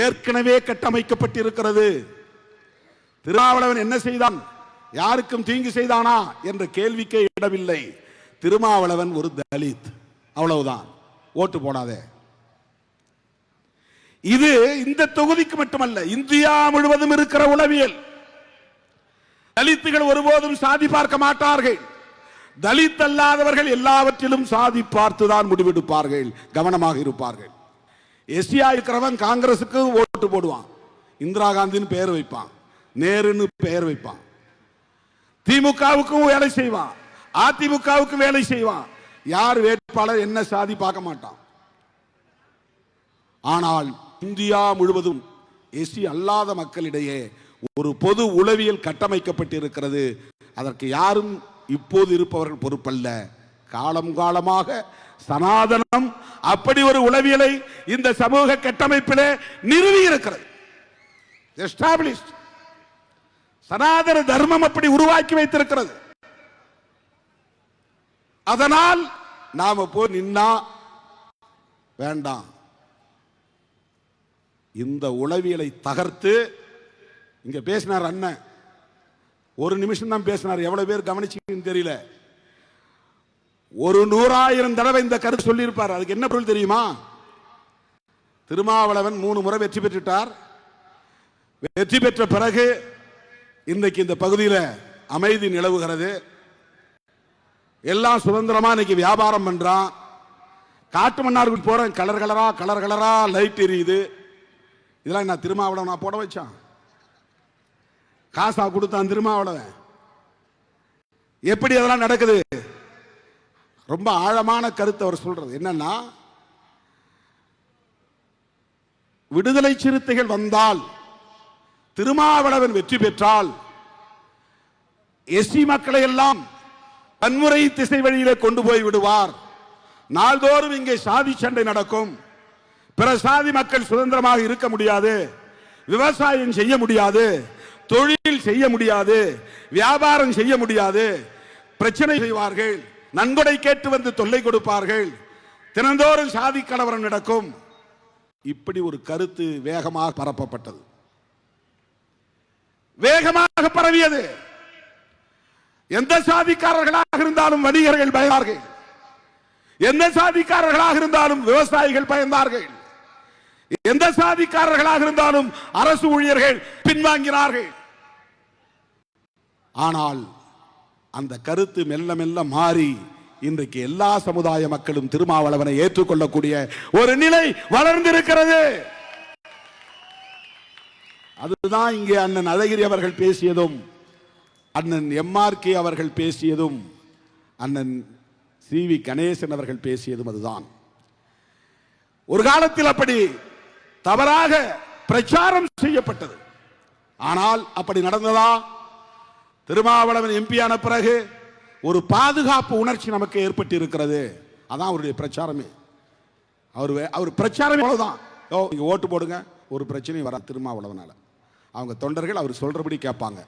ஏற்கனவே கட்டமைக்கப்பட்டிருக்கிறது. திருமாவளவன் என்ன செய்தான், யாருக்கும் தீங்கு செய்தானா என்ற கேள்விக்கே இடமில்லை. திருமாவளவன் ஒரு தலித், அவ்வளவுதான். ஓட்டு போடாதே. இது இந்த தொகுதிக்கு மட்டுமல்ல, இந்தியா முழுவதும் இருக்கிற உளவியல். தலித்துகள் ஒருபோதும் சாதி பார்க்க மாட்டார்கள். தலித் அல்லாதவர்கள் எல்லாவற்றிலும் சாதி பார்த்துதான் முடிவெடுப்பார்கள், கவனமாக இருப்பார்கள். எஸ்சியா இருக்கிறவன் காங்கிரசுக்கு ஓட்டு போடுவான், இந்திரா காந்தின்னு பெயர் வைப்பான், நேருன்னு பெயர் வைப்பான், திமுகவுக்கும் வேலை செய்வான், அதிமுகவுக்கு வேலை செய்வான். யார் வேட்பாளர் என்ன சாதி பார்க்க மாட்டான். ஆனால் இந்தியா முழுவதும் எஸ்சி அல்லாத மக்களிடையே ஒரு பொது உளவியல் கட்டமைக்கப்பட்டிருக்கிறது. அதற்கு யாரும் இப்போது இருப்பவர்கள் பொறுப்பல்ல. காலம் காலமாக சனாதனம் அப்படி ஒரு உளவியலை இந்த சமூக கட்டமைப்பிலே நிறுவி இருக்கிறது. சனாதன தர்மம் அப்படி உருவாக்கி வைத்திருக்கிறது. அதனால் நாம போய் நின்னா வேண்டாம். இந்த உளவியலை தகர்த்து இங்க பேசினார் அண்ணன். ஒரு நிமிஷம் தான் பேசினார். எவ்வளவு பேர் கவனிச்சீங்கன்னு தெரியல. ஒரு 100,000 தடவை இந்த கருத்து சொல்லி இருப்பார். அதுக்கு என்ன பொருள் தெரியுமா? திருமாவளவன் 3 முறை வெற்றி பெற்றுட்டார். வெற்றி பெற்ற பிறகு இன்றைக்கு இந்த பகுதியில் அமைதி நிலவுகிறது. எல்லாம் சுதந்திரமா இன்னைக்கு வியாபாரம் பண்றான். காட்டு மன்னாருக்கு போறேன், கலர் கலரா லைட் எரியுது. இதெல்லாம் நான் திருமாவளவன் நான் போட வச்சான், காசா கொடுத்தான் திருமாவளவன். எப்படி அதெல்லாம் நடக்குது? ரொம்ப ஆழமான கருத்து அவர் சொல்றது என்னன்னா, விடுதலை சிறுத்தைகள் வந்தால், திருமாவளவன் வெற்றி பெற்றால் எஸ்சி மக்களை எல்லாம் வன்முறை திசை வழியிலே கொண்டு போய் விடுவார். நாள்தோறும் இங்கே சாதி சண்டை நடக்கும். பிற சாதி மக்கள் சுதந்திரமாக இருக்க முடியாது, விவசாயம் செய்ய முடியாது, தொழில் செய்ய முடியாது, வியாபாரம் செய்ய முடியாது, பிரச்சனை செய்வார்கள், நன்கொடை கேட்டு வந்து தொல்லை கொடுப்பார்கள், தினந்தோறும் சாதி கலவரம் நடக்கும். இப்படி ஒரு கருத்து வேகமாக பரப்பப்பட்டது, வேகமாக பரவியது. எந்த சாதிக்காரர்களாக இருந்தாலும் வணிகர்கள் பயந்தார்கள், எந்த சாதிக்காரர்களாக இருந்தாலும் விவசாயிகள் பயந்தார்கள், எந்த சாதிக்காரர்களாக இருந்தாலும் அரசு ஊழியர்கள் பின்வாங்கினார்கள். ஆனால் அந்த கருத்து மெல்ல மெல்ல மாறி இன்றைக்கு எல்லா சமுதாய மக்களும் திருமாவளவனை ஏற்றுக்கொள்ளக்கூடிய ஒரு நிலை வளர்ந்திருக்கிறது. அதுதான் இங்கே அண்ணன் அழகிரி அவர்கள் பேசியதும், அண்ணன் எம்.ஆர்.கே. அவர்கள் பேசியதும், அண்ணன் சி.வி. கணேசன் அவர்கள் பேசியதும் அதுதான். ஒரு காலத்தில் அப்படி தவறாக பிரச்சாரம் செய்யப்பட்டது. ஆனால் அப்படி நடந்ததா? திருமாவளவன் எம்பியான பிறகு ஒரு பாதுகாப்பு உணர்ச்சி நமக்கு ஏற்பட்டு இருக்கிறது. அதான் அவருடைய பிரச்சாரமே. அவர் பிரச்சாரமே அவ்வளவுதான். நீங்க ஓட்டு போடுங்க, ஒரு பிரச்சனையும் வர திருமாவளவனால. அவங்க தொண்டர்கள் அவர் சொல்றபடி கேட்பாங்க.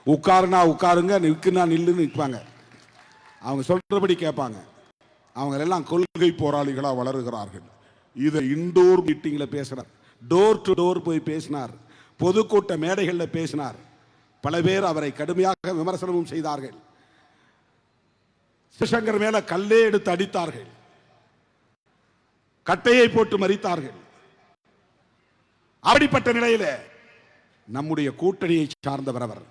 உட்காருனா உட்காருங்க, நிற்குனா நில்லுன்னு நிற்பாங்க. அவங்க சொல்றபடி கேட்பாங்க. அவங்க எல்லாம் கொள்கை போராளிகளா வளருகிறார்கள். இதை இண்டோர் மீட்டிங்ல பேசுறார். டோர் டு டோர் போய் பேசினார், பொதுக்கூட்ட மேடைகளில் பேசினார். பல பேர் அவரை கடுமையாக விமர்சனமும் செய்தார்கள். சிவசங்கர் மேல கல்லே எடுத்து அடித்தார்கள், கட்டையை போட்டு மறித்தார்கள். அப்படிப்பட்ட நிலையில நம்முடைய கூட்டணியை சார்ந்தவர் அவர்.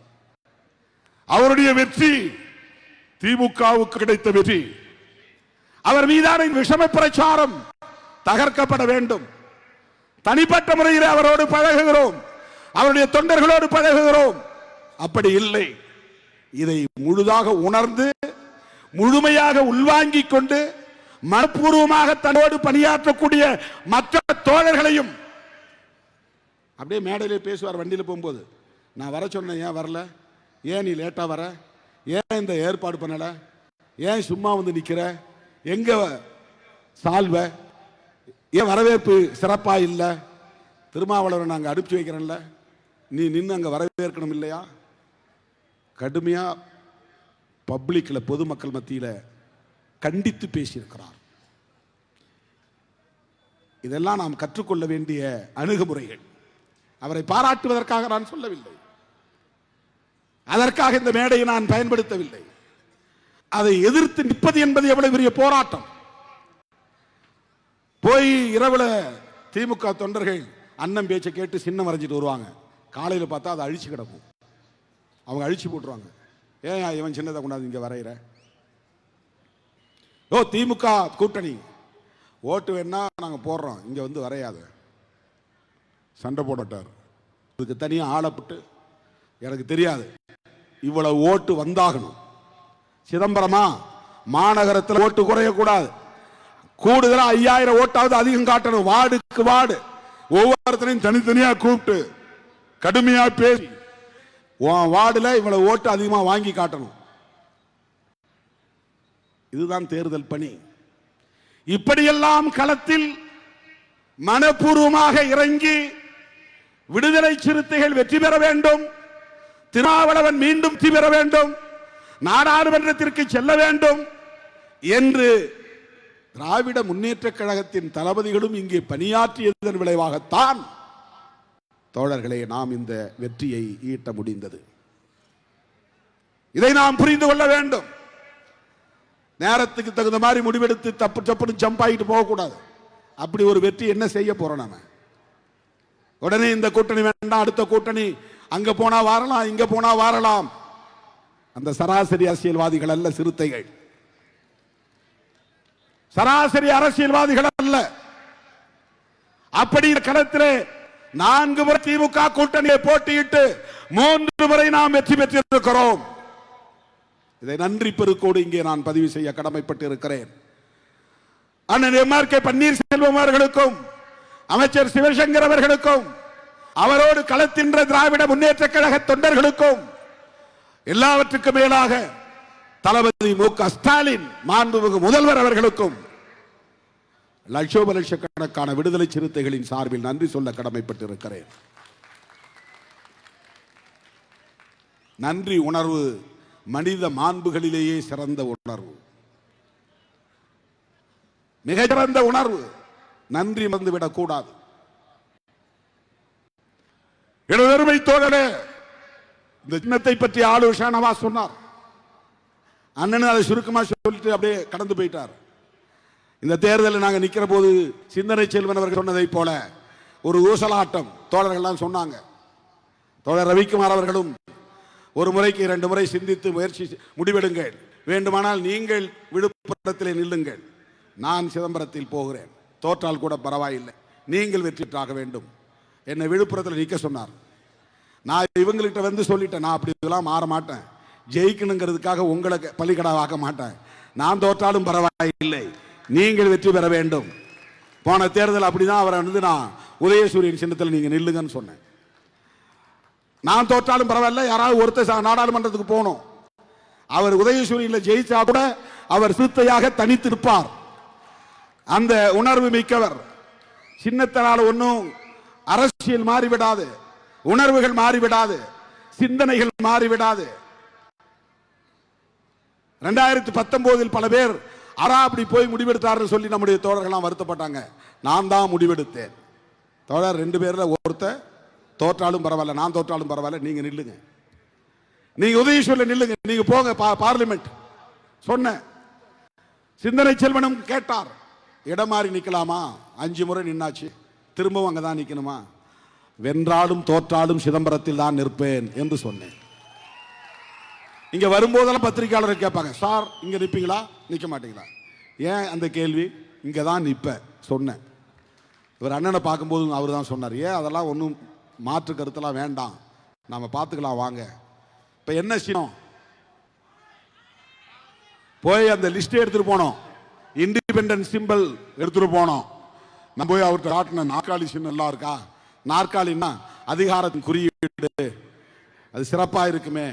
அவருடைய வெற்றி திமுகவுக்கு கிடைத்த வெற்றி. அவர் மீதான விஷம பிரச்சாரம் தகர்க்கப்பட வேண்டும். தனிப்பட்ட முறையில் அவரோடு பழகுகிறோம், அவருடைய தொண்டர்களோடு பழகுகிறோம். அப்படி இல்லை, இதை முழுதாக உணர்ந்து முழுமையாக உள்வாங்கிக் கொண்டு மனப்பூர்வமாக தன்னோடு பணியாற்றக்கூடிய மற்ற தோழர்களையும் அப்படியே மேடையிலே பேசுவார். வண்டியில் போகும்போது நான் வர சொன்னேன், ஏன் வரல, ஏன் நீ லேட்டா வர, ஏன் இந்த ஏற்பாடு பண்ணல, ஏன் சும்மா வந்து நிக்கிற, எங்க சால்வ, ஏன் வரவேற்பு சிறப்பா இல்லை, திருமாவளவரை நாங்கள் அனுப்பிச்சு வைக்கிறோம்ல, நீ நின்று அங்கே வரவேற்கணும் இல்லையா? கடுமையா பப்ளிக்ல பொதுமக்கள் மத்தியில் கண்டித்து பேசியிருக்கிறார். இதெல்லாம் நாம் கற்றுக்கொள்ள வேண்டிய அணுகுமுறைகள். அவரை பாராட்டுவதற்காக நான் சொல்லவில்லை, அதற்காக இந்த மேடையை நான் பயன்படுத்தவில்லை. அதை எதிர்த்து நிற்பது என்பது எவ்வளவு பெரிய போராட்டம். போய் இரவுல திமுக தொண்டர்கள் அண்ணன் பேச்சை கேட்டு சின்னம் வரைஞ்சிட்டு வருவாங்க. காலையில் பார்த்தா அதை அழிச்சு கிடக்கும், அவங்க அழிச்சு போட்டுருவாங்க. ஏன் இவன் சின்னதை கொண்டாந்து இங்க வரைகிற? ஓ திமுக கூட்டணி ஓட்டு வேணா நாங்க போடுறோம், இங்க வந்து வரையாத, சண்டை போடட்டார். இதுக்கு தனியா ஆளப்பட்டு எனக்கு தெரியாது, இவ்வளவு ஓட்டு வந்தாகணும். சிதம்பரமா மாநகரத்தில் ஓட்டு குறையக்கூடாது, கூடுதலா 5000 ஓட்டாவது அதிகம் காட்டணும். வார்டுக்கு வார்டு ஒவ்வொருத்தரையும் தனித்தனியா கூப்பிட்டு கடுமையா பேசி வார்டுல இவ்வளவு ஓட்டு அதிகமா வாங்கி காட்டணும். இதுதான் தேர்தல் பணி. இப்படியெல்லாம் களத்தில் மனப்பூர்வமாக இறங்கி விடுதலை சிறுத்தைகள் வெற்றி பெற வேண்டும், திருமாவளவன் மீண்டும் வெற்றி பெற வேண்டும், நாடாளுமன்றத்திற்கு செல்ல வேண்டும் என்று திராவிட முன்னேற்ற கழகத்தின் தளபதிகளும் இங்கே பணியாற்றியதன் விளைவாகத்தான் தோழர்களே நாம் இந்த வெற்றியை ஈட்ட முடிந்தது. இதை நாம் புரிந்து கொள்ள வேண்டும். நேரத்துக்கு தகுந்த மாதிரி முடிவெடுத்து தப்பு தப்புன்னு ஜம்ப் ஆகிட்டு போகக்கூடாது. அப்படி ஒரு வெற்றி என்ன செய்ய போறோம்? நாம உடனே இந்த கூட்டணி வேண்டாம், அடுத்த கூட்டணி, அங்க போனா வரலாம், இங்க போனா வரலாம். அந்த சராசரி அரசியல்வாதிகள் அல்ல சிறுத்தைகள், சராசரி அரசியல்வாதிகள் அல்ல. அப்படி களத்திலே 4 முறை திமுக கூட்டணியை போட்டியிட்டு 3 முறை நாம் வெற்றி பெற்றிருக்கிறோம். இதை நன்றி பெருக்கோடு இங்கே நான் பதிவு செய்ய கடமைப்பட்டு இருக்கிறேன். அண்ணன் எம்.ஆர்.கே. பன்னீர்செல்வம் அவர்களுக்கும் அமைச்சர் சிவசங்கர் அவர்களுக்கும் அவரோடு களத்தின்ற திராவிட முன்னேற்ற கழக தொண்டர்களுக்கும் எல்லாவற்றுக்கும் மேலாக தளபதி மு.க. ஸ்டாலின் மாண்புமிகு முதல்வர் அவர்களுக்கும் லட்சோப லட்சக்கணக்கான விடுதலை சிறுத்தைகளின் சார்பில் நன்றி சொல்ல கடமைப்பட்டு இருக்கிறேன். நன்றி உணர்வு மனித மாண்புகளிலேயே சிறந்த உணர்வு, மிகச்சிறந்த உணர்வு. நன்றி மறந்துவிடக் கூடாது. எனதருமை தோழரே, இந்த சின்னத்தை பற்றி ஆலோசனை சொன்னார். அண்ணன் அதை சுருக்கமா சொல்லிட்டு அப்படியே கடந்து போயிட்டார். இந்த தேர்தலில் நாங்கள் நிற்கிற போது சிந்தனை செல்வன் அவர்கள் சொன்னதை போல ஒரு ஊசலாட்டம் தோழர்கள்லாம் சொன்னாங்க. தோழர் ரவிக்குமார் அவர்களும் ஒரு முறைக்கு 2 முறை சிந்தித்து முயற்சி முடிவெடுங்கள், வேண்டுமானால் நீங்கள் விழுப்புரத்தில் நில்லுங்கள், நான் சிதம்பரத்தில் போகிறேன், தோற்றால் கூட பரவாயில்லை, நீங்கள் வெற்றி பெற்றாக வேண்டும். என்னை விழுப்புரத்தில் நிற்க சொன்னார். நான் இவங்கள்கிட்ட வந்து சொல்லிட்டேன், நான் அப்படி இதெல்லாம் மாற மாட்டேன், ஜெயிக்கணுங்கிறதுக்காக உங்களை பலிக்கடாவாக்க மாட்டேன், நான் தோற்றாலும் பரவாயில்லை, நீங்கள் வெற்றி பெற வேண்டும். போன தேர்தல் அப்படிதான் அவரை வந்து நான் உதயசூரியன் சின்னத்தில் நீங்க நில்லுங்கன்னு சொன்னேன். நான் தோற்றாலும் பரவாயில்ல, யாராவது ஒருத்தர் நாடாளுமன்றத்துக்கு போகணும். அவர் உதயசூரியன்ல ஜெயிச்சா கூட அவர் சிறுத்தையாக தனித்து இருப்பார். அந்த உணர்வு மிக்கவர். சின்னத்தினால் ஒன்றும் அரசியல் மாறிவிடாது, உணர்வுகள் மாறிவிடாது, சிந்தனைகள் மாறிவிடாது. 2019 பல பேர் அப்படி போய் முடிவெடுத்தார்கள் சொல்லி நம்முடைய தோழர்கள்லாம் வருத்தப்பட்டாங்க. நான் தான் முடிவெடுத்தேன். தோழர் 2 பேர்ல ஒருத்தர் தோற்றாலும் பரவாயில்ல, நான் தோற்றாலும் பரவாயில்ல, நீங்க நில்லுங்க. நீங்க உதயசூரில் நில்லுங்க, நீங்க போங்க பார்லிமெண்ட் சொன்ன. சிந்தனை செல்வனும் கேட்டார், இடம் மாறி நிக்கலாமா? 5 முறை நின்னாச்சு, திரும்பவும் அங்கதான் நிக்கணுமா? வென்றாலும் தோற்றாலும் சிதம்பரத்தில் தான் நிற்பேன் என்று சொன்னேன். இங்க வரும்போதெல்லாம் பத்திரிகையாளர் கேட்பாங்க, சார் இங்க நிப்பீங்களா நிக்க மாட்டீங்களா? ஏன் அந்த கேள்வி? இங்க தான் நிப்ப சொன்னேன். இவர் அண்ணனை பார்க்கும்போது அவர் தான் சொன்னார், ஏன் அதெல்லாம் ஒன்றும் மாற்று கருத்தெல்லாம் வேண்டாம், நாம பார்த்துக்கலாம் வாங்க. இப்ப என்ன சின்னம்? போய் அந்த லிஸ்ட் எடுத்துட்டு போனோம், இண்டிபெண்டன்ஸ் சிம்பிள் எடுத்துட்டு போனோம். நம்ம போய் அவர்கிட்ட காட்டின நாற்காலி சின்னம் எல்லாம் இருக்கா? நாற்காலின்னா அதிகாரத்தின் குறியீடு, அது சிறப்பாக இருக்குமே,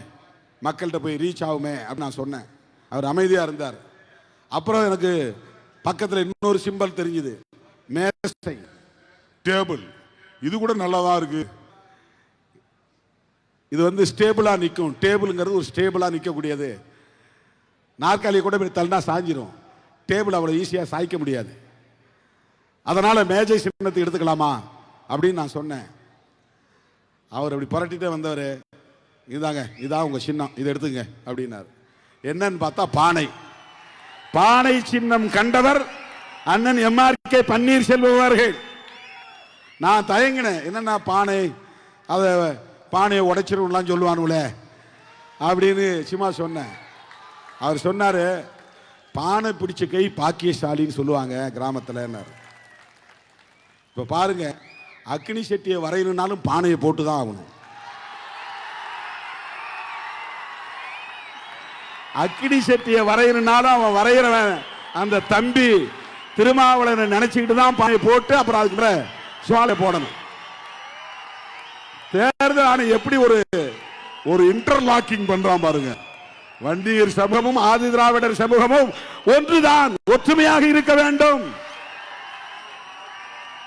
மக்கள்கிட்ட போய் ரீச் ஆகுமே அப்படின்னு நான் சொன்னேன். அவர் அமைதியாக இருந்தார். அப்புறம் எனக்கு பக்கத்தில் இன்னொரு சிம்பல் தெரிஞ்சுது, மேசை, டேபிள். இது கூட நல்லா தான் இருக்கு, இது வந்து ஸ்டேபிளா நிற்கும். டேபிள்ங்கிறது ஒரு ஸ்டேபிளா நிற்கக்கூடியது. நாற்காலியை கூட இப்படி தள்ளினா சாஞ்சிரும், டேபிள் அவ்வளோ ஈஸியாக சாய்க்க முடியாது. அதனால மேஜை சின்னத்தை எடுத்துக்கலாமா அப்படின்னு நான் சொன்னேன். அவர் அப்படி புரட்டிட்டே வந்தவர், இதாங்க இதான் உங்க சின்னம், இதை எடுத்துங்க அப்படின்னாரு. என்னன்னு பார்த்தா பானை. பானை சின்னம் கண்டவர் அண்ணன் MRK பன்னீர்செல்வம் அவர்கள். நான் தயங்கினேன், என்னன்னா பானை, அதை பானையை உடைச்சிருலாம் சொல்லுவானுங்களே அப்படின்னு சும்மா சொன்னேன். அவர் சொன்னாரு, பானை பிடிச்ச கை பாக்கியசாலின்னு சொல்லுவாங்க கிராமத்தில். இப்ப பாருங்க, அக்னி செட்டியை வரையணும்னாலும் பானையை போட்டு தான் ஆகணும். அக்னி செட்டியை வரையணும்னாலும் அவன் வரைகிறவன் அந்த தம்பி திருமாவளவனை நினைச்சுக்கிட்டு தான் பானையை போட்டு அப்புறம் அதுக்கு சுவாலை போடணும். தேர்தல் ஆணையம் எப்படி ஒரு இன்டர்லாக்கிங் பண்றான் பாருங்க. வன்னியர் சமூகமும் ஆதி திராவிடர் சமூகமும் ஒன்றுதான், ஒற்றுமையாக இருக்க வேண்டும்.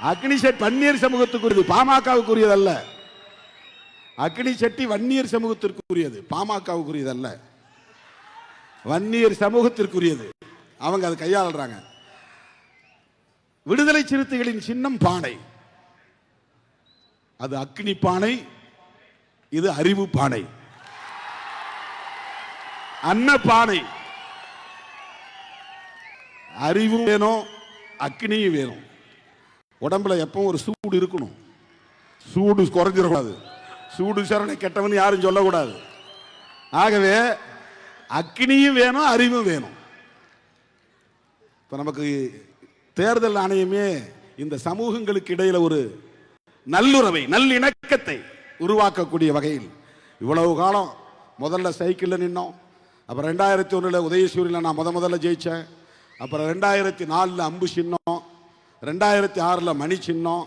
அக்னி செட்டி வன்னியர் சமூகத்துக்குரியது, பாமகவுக்குரியது அல்ல. அக்னி செட்டி வன்னியர் சமூகத்திற்குரியது, பாமகவுக்குரியது அல்ல, வன்னியர் சமூகத்திற்குரியது. அவங்க அதை கையாளுறாங்க. விடுதலை சிறுத்தைகளின் சின்னம் பானை, அது அக்னி பானை, இது அறிவு பானை. அன்ன பானை, அறிவும் வேணும், அக்னியும் வேணும். உடம்புல எப்பவும் ஒரு சூடு இருக்கணும், சூடு குறைஞ்சிடக்கூடாது. சூடு சரணை கெட்டவன் யாரும் சொல்லக்கூடாது. ஆகவே அக்னியும் வேணும், அறிவும் வேணும். இப்ப நமக்கு தேர்தல் ஆணையமே இந்த சமூகங்களுக்கு இடையில ஒரு நல்லுறவை, நல்லிணக்கத்தை உருவாக்கக்கூடிய வகையில் இவ்வளவு காலம் முதல்ல சைக்கிளில் நின்னோம். அப்புறம் 2001 உதயசூரில் நான் முதல்ல ஜெயிச்சேன். அப்புறம் 2004 அம்பு சின்னம், 2006 மணி சின்னம்,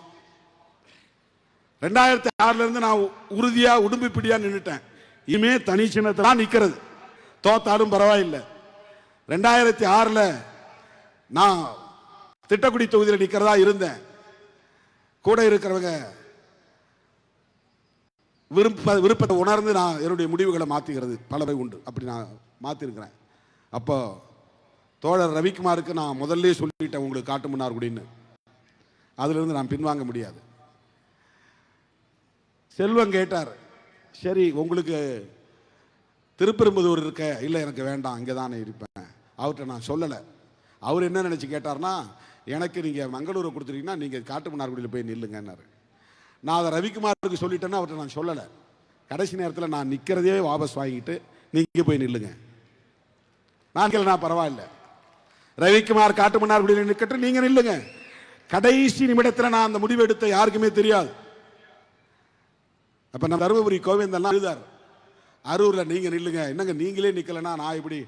2006 இருந்து நான் உறுதியா உடும்பு பிடியா நின்றுட்டேன். இனிமே தனி சின்னத்தை தான் நிற்கிறது, தோத்தாலும் பரவாயில்லை. 2006 நான் திட்டக்குடி தொகுதியில் நிற்கிறதா இருந்தேன். கூட இருக்கிறவங்க விருப்பத்தை உணர்ந்து நான் என்னுடைய முடிவுகளை மாற்றிக்கிறது பலவை உண்டு. அப்படி நான் மாற்றிருக்கிறேன். அப்போ தோழர் ரவிக்குமாருக்கு நான் முதல்ல சொல்லிட்டேன், உங்களுக்கு காட்டு முன்னார் அப்படின்னு. அதிலிருந்து நான் பின்வாங்க முடியாது. செல்வம் கேட்டார், சரி உங்களுக்கு திருப்பெரும்புதூர் இருக்க, இல்லை எனக்கு வேண்டாம், இங்கே தானே இருப்பேன். அவர்கிட்ட நான் சொல்லலை. அவர் என்ன நினச்சி கேட்டார்னா, எனக்கு நீங்கள் மங்களூரை கொடுத்துட்டீங்கன்னா நீங்கள் காட்டுமன்னார்குடியில் போய் நில்லுங்கன்னாரு. நான் அதை ரவிக்குமாருக்கு சொல்லிட்டேன்னா அவர்கிட்ட நான் சொல்லலை. கடைசி நேரத்தில் நான் நிற்கிறதே வாபஸ் வாங்கிட்டு நீங்கள் போய் நில்லுங்க, நான் கேள்னா பரவாயில்ல, ரவிக்குமார் காட்டுமன்னார்குடியில் நிற்கட்டும், நீங்கள் நில்லுங்க. கடைசி நிமிடத்தில் நான் அந்த முடிவு எடுத்த யாருக்குமே தெரியாது. அப்போ நம்ம தருமபுரி கோவிந்தெல்லாம் எழுதார், அரூரில் நீங்கள் நில்லுங்க, என்னங்க நீங்களே நிற்கலைன்னா நான் இப்படி.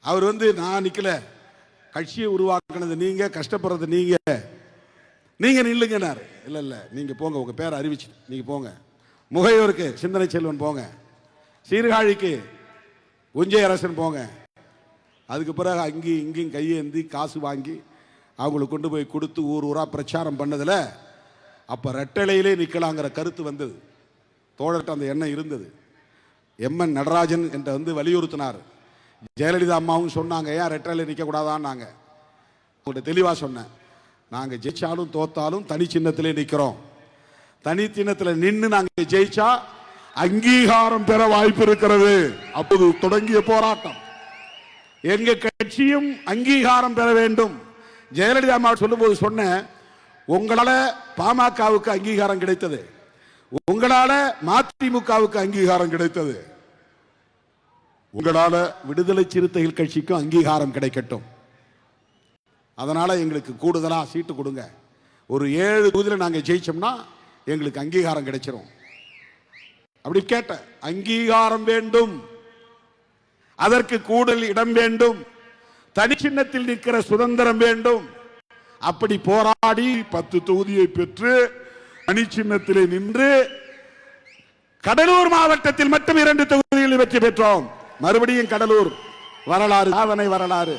அவர் நான் நிற்கல, கட்சியை உருவாக்குனது நீங்க, கஷ்டப்படுறது நீங்க, நீங்க நில்லுங்கன்னாரு. இல்லை இல்லை நீங்கள் போங்க, உங்கள் பேரை அறிவிச்சு நீங்கள் போங்க. முகையோருக்கு சிந்தனை செல்வன் போங்க, சீர்காழிக்கு உஞ்சை அரசன் போங்க. அதுக்கு பிறகு அங்கேயும் இங்கேயும் கையேந்தி காசு வாங்கி அவங்களுக்கு கொண்டு போய் கொடுத்து ஊர் ஊராக பிரச்சாரம் பண்ணதில் அப்போ ரெட்டலையிலே நிற்கலாங்கிற கருத்து வந்தது. தோழர்கிட்ட அந்த எண்ணம் இருந்தது. MN நடராஜன் என்ற வலியுறுத்தினார். ஜெயலலிதா அம்மாவும் சொன்னாங்க, ஏன் ரெட்டலையில் நிற்கக்கூடாதான்னாங்க. உங்கள்கிட்ட தெளிவாக சொன்னேன், நாங்க ஜெயிச்சாலும் தோத்தாலும் தனி சின்னத்திலே நிக்கிறோம். தனி சின்னத்தில் நின்று நாங்க ஜெயிச்சா அங்கீகாரம் பெற வாய்ப்பு இருக்கிறது. அப்போது தொடங்கிய போராட்டம். எங்க கட்சியும் அங்கீகாரம் பெற வேண்டும். ஜெயலலிதா அம்மா சொல்லும்போது சொன்ன, உங்களால பாமகவுக்கு அங்கீகாரம் கிடைத்தது, உங்களால மதிமுகவுக்கு அங்கீகாரம் கிடைத்தது, உங்களால விடுதலை சிறுத்தைகள் கட்சிக்கும் அங்கீகாரம் கிடைக்கட்டும். அதனால எங்களுக்கு கூடுதலா சீட்டு கொடுங்க. ஒரு 7 தொகுதியில் நாங்க ஜெயிச்சோம்னா எங்களுக்கு அங்கீகாரம் கிடைச்சிரும். அப்படி கேட்ட, அங்கீகாரம் வேண்டும், அதற்கு கூடுதல் இடம் வேண்டும், தனி சின்னத்தில் நிற்கிற சுதந்திரம் வேண்டும். அப்படி போராடி 10 தொகுதியை பெற்று தனி சின்னத்திலே நின்று கடலூர் மாவட்டத்தில் மட்டும் 2 தொகுதிகளில் வெற்றி பெற்றோம். மறுபடியும் கடலூர் வரலாறு, சாதனை வரலாறு.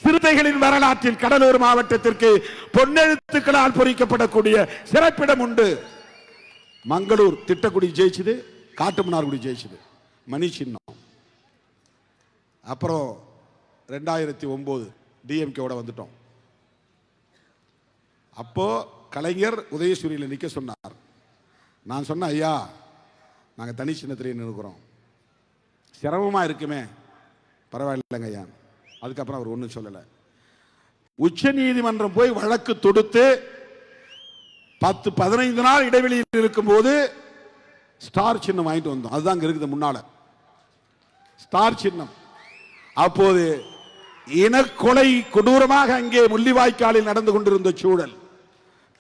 சிறுத்தைகளின் வரலாற்றில் கடலூர் மாவட்டத்திற்கு பொன்னெழுத்துக்களால் பொறிக்கப்படக்கூடிய சிறப்பிடம் உண்டு. மங்களூர் திட்டக்குடி ஜெயிச்சது, காட்டுமன்னார்குடி ஜெயிச்சது, மணி சின்னம். அப்புறம் 2009 டிஎம்கேவோட வந்துட்டோம். அப்போ கலைஞர் உதயசூரியில் நிற்க சொன்னார். நான் சொன்ன, ஐயா நாங்க தனி சின்னத்திலே நிற்கிறோம், சிரமமா இருக்குமே. பரவாயில்லைங்க ஐயா. அதுக்கப்புறம் அவர் ஒன்றும் சொல்லலை. உச்ச நீதிமன்றம் போய் வழக்கு தொடுத்து 10-15 நாள் இடைவெளியில் இருக்கும் போது ஸ்டார் சின்னம் வாங்கிட்டு வந்தோம். அதுதான் இங்க இருக்குது முன்னால ஸ்டார் சின்னம். அப்போது இனக்கொலை கொடூரமாக அங்கே முள்ளிவாய்க்காலில் நடந்து கொண்டிருந்த சூழல்.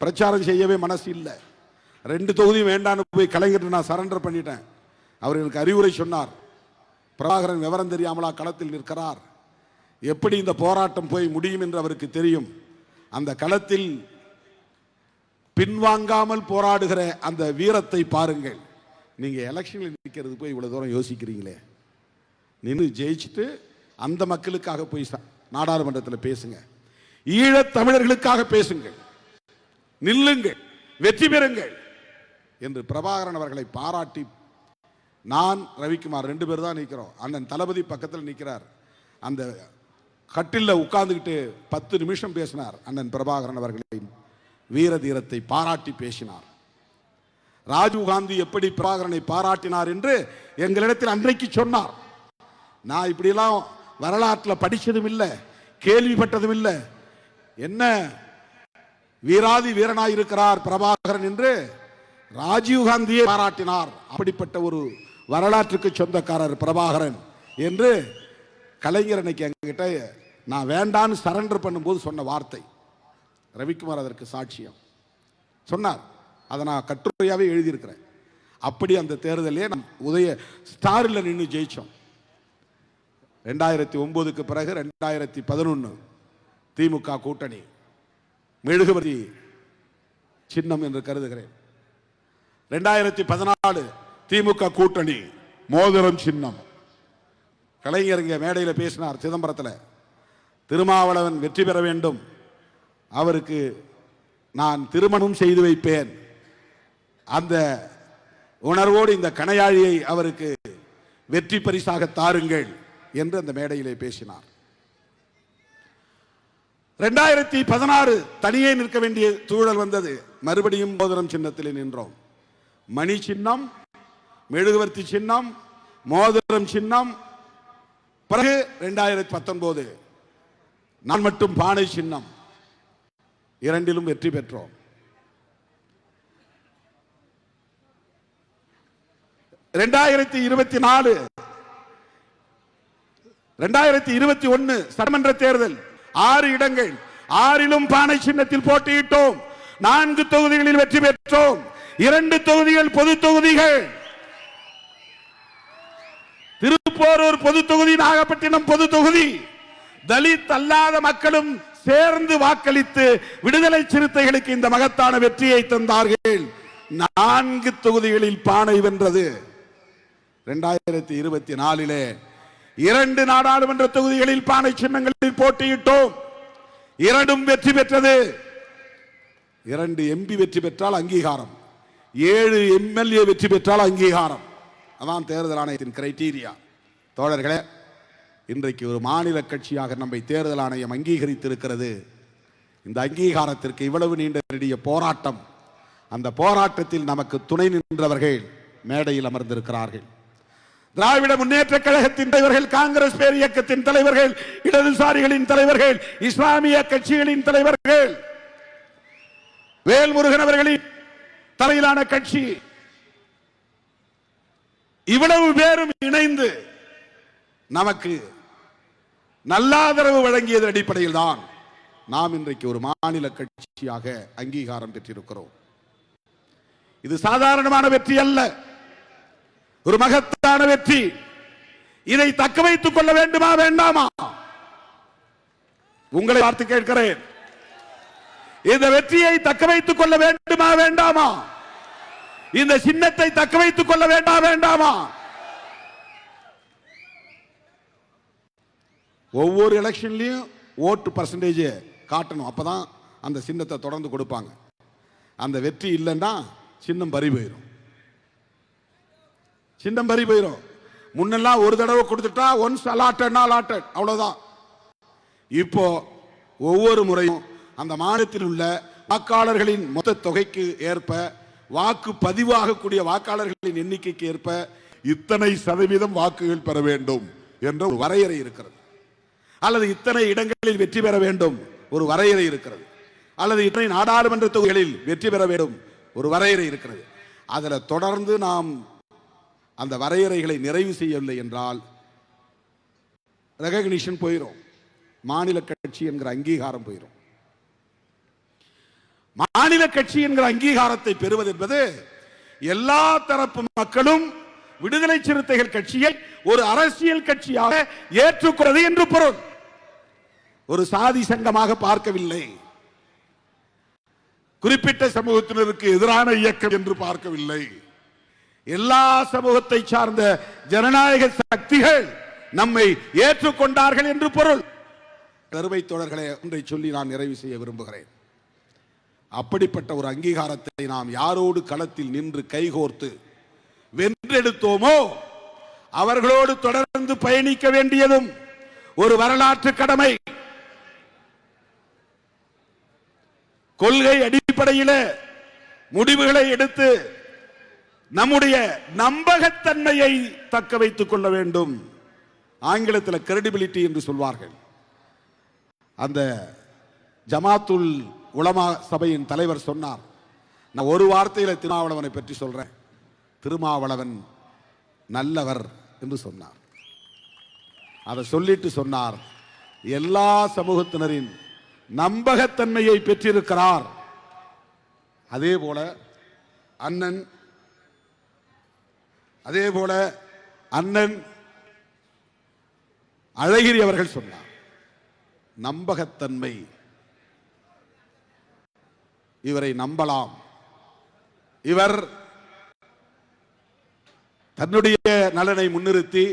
பிரச்சாரம் செய்யவே மனசு இல்லை. 2 தொகுதியும் வேண்டான்னு போய் கலைஞர் நான் சரண்டர் பண்ணிட்டேன். அவர் எனக்கு அறிவுரை சொன்னார். பிரபாகரன் விவரம் தெரியாமலா களத்தில் நிற்கிறார், எப்படி இந்த போராட்டம் போய் முடியும் என்று அவருக்கு தெரியும். அந்த களத்தில் பின்வாங்காமல் போராடுகிற அந்த வீரத்தை பாருங்கள். நீங்க எலெக்ஷனில் நிற்கிறது போய் இவ்வளவு தூரம் யோசிக்கிறீங்களே, நின்று ஜெயிச்சுட்டு அந்த மக்களுக்காக போய் நாடாளுமன்றத்தில் பேசுங்க, ஈழத் தமிழர்களுக்காக பேசுங்கள், நில்லுங்கள், வெற்றி பெறுங்கள் என்று பிரபாகரன் அவர்களை பாராட்டி நான் ரவிக்குமார் 2 பேர் தான் நிற்கிறோம். அண்ணன் தளபதி பக்கத்தில் நிற்கிறார். அந்த கட்டில்ல உட்கார்ந்துக்கிட்டு 10 நிமிஷம் பேசினார். அண்ணன் பிரபாகரன் அவர்களின் வீர தீரத்தை பாராட்டி பேசினார். ராஜீவ் காந்தி எப்படி பிரபாகரனை பாராட்டினார் என்று எங்களிடத்தில் அன்றைக்கு சொன்னார். நான் இப்படியெல்லாம் வரலாற்றில் படிச்சதும் இல்லை, கேள்விப்பட்டதும் இல்லை. என்ன வீராதி வீரனாய் இருக்கிறார் பிரபாகரன் என்று ராஜீவ் காந்தியை பாராட்டினார். அப்படிப்பட்ட ஒரு வரலாற்றுக்கு சொந்தக்காரர் பிரபாகரன் என்று கலைஞர் அன்னைக்கு என்கிட்ட நான் வேண்டான்னு சரண்டர் பண்ணும்போது சொன்ன வார்த்தை. ரவிக்குமார் அதற்கு சாட்சியம் சொன்னார். அதை நான் கட்டுரையாவே எழுதியிருக்கிறேன். அப்படி அந்த தேர்தலே நம் உதய ஸ்டாரில் நின்று ஜெயிச்சோம். 2009க்கு பிறகு 2011 திமுக கூட்டணி மெழுகுவர்த்தி சின்னம் என்று கருதுகிறேன். 2014 திமுக கூட்டணி மோதிரம் சின்னம். கலைஞர் இங்க மேடையில் பேசினார் சிதம்பரத்தில், திருமாவளவன் வெற்றி பெற வேண்டும், அவருக்கு நான் திருமணம் செய்து வைப்பேன், அந்த உணர்வோடு இந்த கணையாழியை அவருக்கு வெற்றி பரிசாக தாருங்கள் என்று அந்த மேடையிலே பேசினார். 2016 தனியே நிற்க வேண்டிய சூழல் வந்தது. மறுபடியும் மோதிரம் சின்னத்திலே நின்றோம். மணி சின்னம், மெழுகுவர்த்தி சின்னம், மோதிரம் சின்னம். பிறகு 2019 நான் மட்டும் பானை சின்னம். 2லும் வெற்றி பெற்றோம். 2024 2021 சட்டமன்ற தேர்தல் 6 இடங்கள், 6லும் பானை சின்னத்தில் போட்டியிட்டோம். 4 தொகுதிகளில் வெற்றி பெற்றோம். 2 தொகுதிகள் பொது தொகுதிகள். திருப்போரூர் பொது தொகுதி, நாகப்பட்டினம் பொது தொகுதி. தலித் அல்லாத மக்களும் சேர்ந்து வாக்களித்து விடுதலை சிறுத்தைகளுக்கு இந்த மகத்தான வெற்றியை தந்தார்கள். 4 தொகுதிகளில் பானை வென்றது. 2024 2 நாடாளுமன்ற தொகுதிகளில் பானை சின்னங்களில் போட்டியிட்டோம். 2ம் வெற்றி பெற்றது. 2 எம்பி வெற்றி பெற்றால் அங்கீகாரம், 7 எம்எல்ஏ வெற்றி பெற்றால் அங்கீகாரம். அதான் தேர்தல் ஆணையத்தின் கிரைட்டீரியா. தோழர்களே, இன்றைக்கு ஒரு மாநில கட்சியாக நம்மை தேர்தல் ஆணையம் அங்கீகரித்திருக்கிறது. இந்த அங்கீகாரத்திற்கு இவ்வளவு நீண்ட நெடிய போராட்டம், அந்த போராட்டத்தில் நமக்கு துணை நின்றவர்கள் மேடையில் அமர்ந்திருக்கிறார்கள். திராவிட முன்னேற்ற கழகத்தின் தலைவர்கள், காங்கிரஸ் பேர் இயக்கத்தின் தலைவர்கள், இடதுசாரிகளின் தலைவர்கள், இஸ்லாமிய கட்சிகளின் தலைவர்கள், வேல்முருகன் அவர்களின் தலையிலான கட்சி, இவ்வளவு பேரும் இணைந்து நமக்கு நல்லாதரவு வழங்கியதன் அடிப்படையில் தான் நாம் இன்றைக்கு ஒரு மாநில கட்சியாக அங்கீகாரம் பெற்றிருக்கிறோம். இது சாதாரணமான வெற்றி அல்ல, ஒரு மகத்தான வெற்றி. இதை தக்க வைத்துக் கொள்ள வேண்டுமா வேண்டாமா? உங்களை பார்த்து கேட்கிறேன், இந்த வெற்றியை தக்க வைத்துக் கொள்ள வேண்டுமா வேண்டாமா? இந்த சின்னத்தை தக்க வைத்துக் கொள்ள வேண்டாமா? ஒவ்வொரு எலெக்ஷன்லயும் ஓட்டு பர்சன்டேஜ் காட்டணும், அப்பதான் அந்த சின்னத்தை தொடர்ந்து கொடுப்பாங்க. அந்த வெற்றி இல்லைன்னா சின்னம் பறி போயிடும். சின்னம் பறி போயிடும். முன்னெல்லாம் ஒரு தடவை கொடுத்துட்டா ஒன்ஸ் அலாட்டட் அவ்வளவுதான். இப்போ ஒவ்வொரு முறையும் அந்த மாநிலத்தில் உள்ள வாக்காளர்களின் மொத்த தொகைக்கு ஏற்ப, வாக்கு பதிவாகக்கூடிய வாக்காளர்களின் எண்ணிக்கைக்கு ஏற்ப இத்தனை சதவீதம் வாக்குகள் பெற வேண்டும் என்ற ஒரு வரையறை இருக்கிறது. அல்லது இத்தனை இடங்களில் வெற்றி பெற வேண்டும் ஒரு வரையறை இருக்கிறது. அல்லது இத்தனை நாடாளுமன்ற தொகுதிகளில் வெற்றி பெற வேண்டும் ஒரு வரையறை இருக்கிறது. அதில் தொடர்ந்து நாம் அந்த வரையறைகளை நிறைவு செய்யவில்லை என்றால் ரெகக்னிஷன் போயிடும், மாநில கட்சி என்கிற அங்கீகாரம் போயிடும். மாநில கட்சி என்கிற அங்கீகாரத்தை பெறுவது என்பது எல்லா தரப்பு மக்களும் விடுதலை சிறுத்தைகள் கட்சியை ஒரு அரசியல் கட்சியாக ஏற்றுக்கொள்வது என்று பொருள். ஒரு சாதி சங்கமாக பார்க்கவில்லை, குறிப்பிட்ட சமூகத்தினருக்கு எதிரான இயக்கம் என்று பார்க்கவில்லை. எல்லா சமூகத்தை சார்ந்த ஜனநாயக சக்திகள் நம்மை ஏற்றுக்கொண்டார்கள் என்று பொருள். அருமை தோழர்களே, ஒன்றை சொல்லி நான் நிறைவு செய்ய விரும்புகிறேன். அப்படிப்பட்ட ஒரு அங்கீகாரத்தை நாம் யாரோடு களத்தில் நின்று கைகோர்த்து வென்றெடுத்தோமோ அவர்களோடு தொடர்ந்து பயணிக்க வேண்டியதும் ஒரு வரலாற்று கடமை. கொள்கை அடிப்படையில் முடிவுகளை எடுத்து நம்முடைய நம்பகத்தன்மையை தக்க வைத்துக் கொள்ள வேண்டும். ஆங்கிலத்தில் கிரெடிபிலிட்டி என்று சொல்வார்கள். அந்த ஜமாத்துல் உலமா சபையின் தலைவர் சொன்னார், நான் ஒரு வார்த்தையில் திருமாவளவனை பற்றி சொல்றேன், திருமாவளவன் நல்லவர் என்று சொன்னார். அதை சொல்லிட்டு சொன்னார், எல்லா சமூகத்தினரின் நம்பகத்தன்மையை பெற்றிருக்கிறார். அதே போல அண்ணன் அழகிரி அவர்கள் சொன்னார், நம்பகத்தன்மை, இவரை நம்பலாம், இவர் தன்னுடைய நலனை முன்னிறுத்தி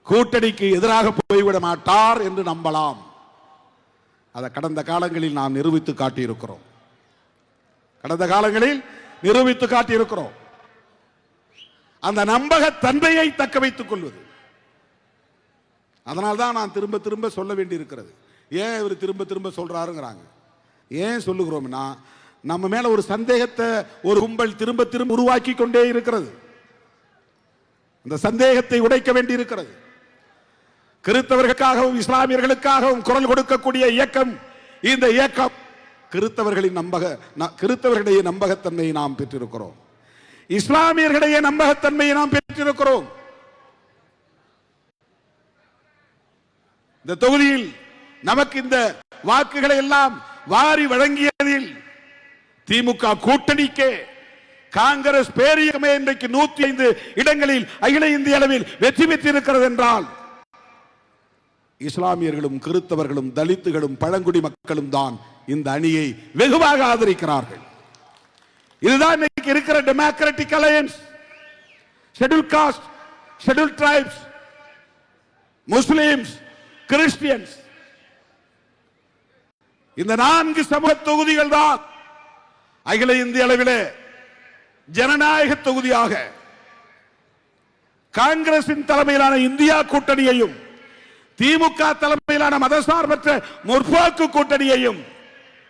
கூட்டணிக்கு எதிராக போய்விட மாட்டார் என்று நம்பலாம். அதை கடந்த காலங்களில் நாம் நிரூபித்து காட்டியிருக்கிறோம். அந்த நம்பகத்தன்மையை தக்க வைத்துக் கொள்வது. அதனால்தான் நான் திரும்ப திரும்ப சொல்ல வேண்டி இருக்கிறது. ஏன் இவர் திரும்ப திரும்ப சொல்றாருங்கிறாங்க. ஏன் சொல்லுகிறோம்னா, நம்ம மேல ஒரு சந்தேகத்தை ஒரு கும்பல் திரும்ப திரும்ப உருவாக்கி கொண்டே இருக்கிறது. அந்த சந்தேகத்தை உடைக்க வேண்டி இருக்கிறது. கிறிஸ்தவர்களுக்காகவும் இஸ்லாமியர்களுக்காகவும் குரல் கொடுக்கக்கூடிய இயக்கம் இந்த இயக்கம். கிறிஸ்தவர்களுடைய நம்பகத்தன்மையை நாம் பெற்றிருக்கிறோம், இஸ்லாமியர்களுடைய நம்பகத்தன்மையை நாம் பெற்றிருக்கிறோம். இந்த தொகுதியில் நமக்கு இந்த வாக்குகளை எல்லாம் வாரி வழங்கியதில் திமுக கூட்டணிக்கு காங்கிரஸ் பேரியக்கமே இன்றைக்கு 105 இடங்களில் அகில இந்திய அளவில் வெற்றி பெற்றிருக்கிறது என்றால் இஸ்லாமியர்களும் கிறிஸ்தவர்களும் தலித்துகளும் பழங்குடி மக்களும் தான் இந்த அணியை வெகுவாக ஆதரிக்கிறார்கள். இதுதான் இன்னைக்கு இருக்கிற democratic alliance. Schedule cost, schedule tribes, Muslims, Christians, இந்த 4 சமூக தொகுதிகள் தான் அகில இந்திய அளவிலே ஜனநாயக தொகுதியாக காங்கிரசின் தலைமையிலான இந்தியா கூட்டணியையும் திமுக தலைமையிலான மதசார்பற்ற முற்போக்கு கூட்டணியையும்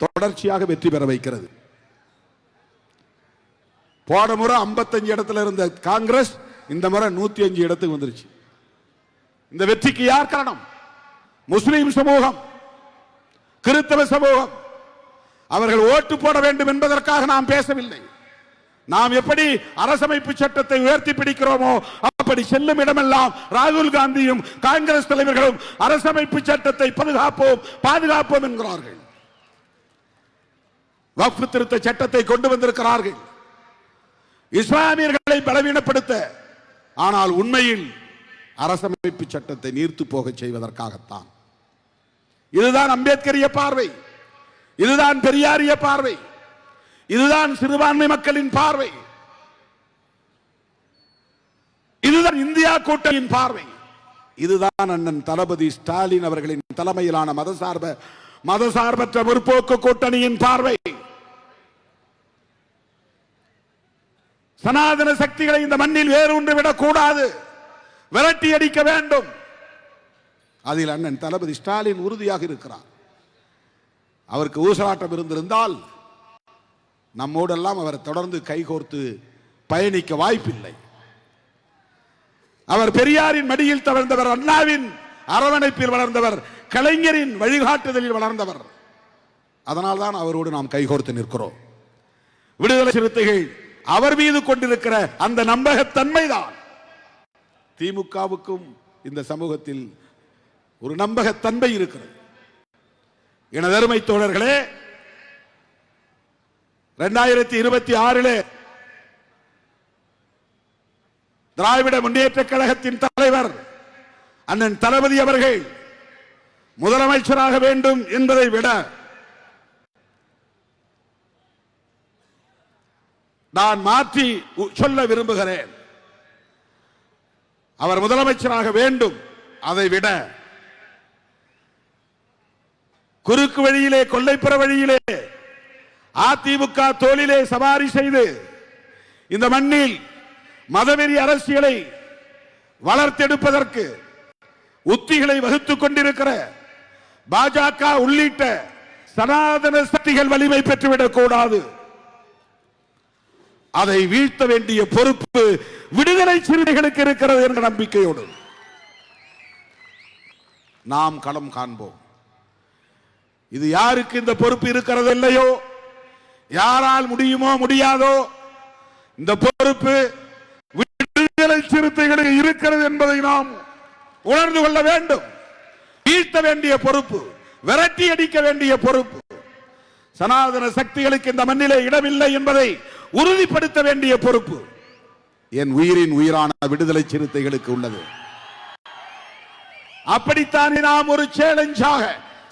தொடர்ச்சியாக வெற்றி பெற வைக்கிறது. போன முறை 55 இடத்துல இருந்த காங்கிரஸ் இந்த முறை 105 இடத்துக்கு வந்துருச்சு. இந்த வெற்றிக்கு யார் காரணம்? முஸ்லிம் சமூகம், கிறிஸ்தவ சமூகம். அவர்கள் ஓட்டு போட வேண்டும் என்பதற்காக நாம் பேசவில்லை. நாம் எப்படி அரசமைப்பு சட்டத்தை உயர்த்தி பிடிக்கிறோமோ அப்படி செல்லும் இடமெல்லாம் ராகுல் காந்தியும் காங்கிரஸ் தலைவர்களும் அரசமைப்பு சட்டத்தை பாதுகாப்போம் என்கிறார்கள். வக்ஃப் திருத்த சட்டத்தை கொண்டு வந்திருக்கிறார்கள் இஸ்லாமியர்களை பலவீனப்படுத்த. ஆனால் உண்மையில் அரசமைப்பு சட்டத்தை நீர்த்து போக செய்வதற்காகத்தான். இதுதான் அம்பேத்கரிய பார்வை, இதுதான் பெரியாரிய பார்வை, இதுதான் சிறுபான்மை மக்களின் பார்வை, இதுதான் இந்தியா கூட்டணியின் பார்வை, இதுதான் அண்ணன் தளபதி ஸ்டாலின் அவர்களின் தலைமையிலான மதசார்பற்ற முற்போக்கு கூட்டணியின் பார்வை. சனாதன சக்திகளை இந்த மண்ணில் வேரூன்றி விடக் கூடாது, விரட்டி அடிக்க வேண்டும். அதில் அண்ணன் தளபதி ஸ்டாலின் உறுதியாக இருக்கிறார். அவருக்கு ஊசலாட்டம் இருந்திருந்தால் நம்மோடெல்லாம் அவர் தொடர்ந்து கைகோர்த்து பயணிக்க வாய்ப்பில்லை. அவர் பெரியாரின் மடியில் தவழ்ந்தவர், அண்ணாவின் அரவணைப்பில் வளர்ந்தவர், கலைஞரின் வழிகாட்டுதலில் வளர்ந்தவர். அதனால்தான் அவரோடு நாம் கைகோர்த்து நிற்கிறோம். விடுதலை சிறுத்தைகள் அவர் மீது கொண்டிருக்கிற அந்த நம்பகத்தன்மைதான் திமுகவுக்கும் இந்த சமூகத்தில் ஒரு நம்பகத்தன்மை இருக்கிறது. எனதருமை தோழர்களே, 2026 திராவிட முன்னேற்ற கழகத்தின் தலைவர் அண்ணன் தளபதி அவர்கள் முதலமைச்சராக வேண்டும் என்பதை விட நான் மாற்றி சொல்ல விரும்புகிறேன். அவர் முதலமைச்சராக வேண்டும், அதை விட குறுக்கு வழியிலே, கொல்லைப்புற வழியிலே அதிமுக தோளிலே சவாரி செய்து இந்த மண்ணில் மதவெறி அரசியலை வளர்த்தெடுப்பதற்கு உத்திகளை வகுத்துக் கொண்டிருக்கிற பாஜக உள்ளிட்ட சனாதன சக்திகள் வலிமை பெற்றுவிடக் கூடாது. அதை வீழ்த்த வேண்டிய பொறுப்பு விடுதலை சிறுத்தைகளுக்கு இருக்கிறது என்ற நம்பிக்கையோடு நாம் களம் காண்போம். இது யாருக்கு இந்த பொறுப்பு இருக்கிறது இல்லையோ, யாரால் முடியுமோ முடியாதோ, இந்த பொறுப்பு விடுதலை சிறுத்தைகளுக்கு இருக்கிறது என்பதை நாம் உணர்ந்து கொள்ள வேண்டும். வீழ்த்த வேண்டிய பொறுப்பு, விரட்டி அடிக்க வேண்டிய பொறுப்பு, சனாதன சக்திகளுக்கு இந்த மண்ணிலே இடமில்லை என்பதை உறுதிப்படுத்த வேண்டிய பொறுப்பு என் உயிரின் உயிரான விடுதலை சிறுத்தைகளுக்கு உள்ளது. அப்படித்தான் நாம் ஒரு சேலஞ்சாக,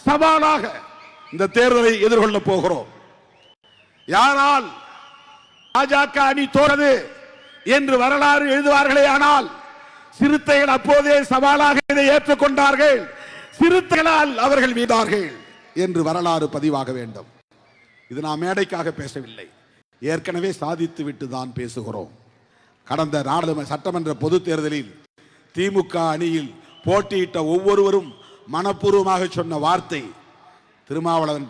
சவாலாக இந்த தேர்தலை எதிர்கொள்ள போகிறோம். யாரால் பாஜக அணி தோற்றது என்று வரலாறு எழுதுவார்களே, ஆனால் சிறுத்தைகள் அப்போதே சவாலாக இதை ஏற்றுக்கொண்டார்கள். சிறுத்தைகளால் அவர்கள் வீழ்ந்தார்கள் என்று வரலாறு பதிவாக வேண்டும். இது நாம் மேடைக்காக பேசவில்லை, ஏற்கனவே சாதித்து விட்டு தான் பேசுகிறோம். கடந்த நாடாளுமன்ற சட்டமன்ற பொது தேர்தலில் திமுக அணியில் போட்டியிட்ட ஒவ்வொருவரும் மனப்பூர்வமாக சொன்ன வார்த்தை, திருமாவளவன்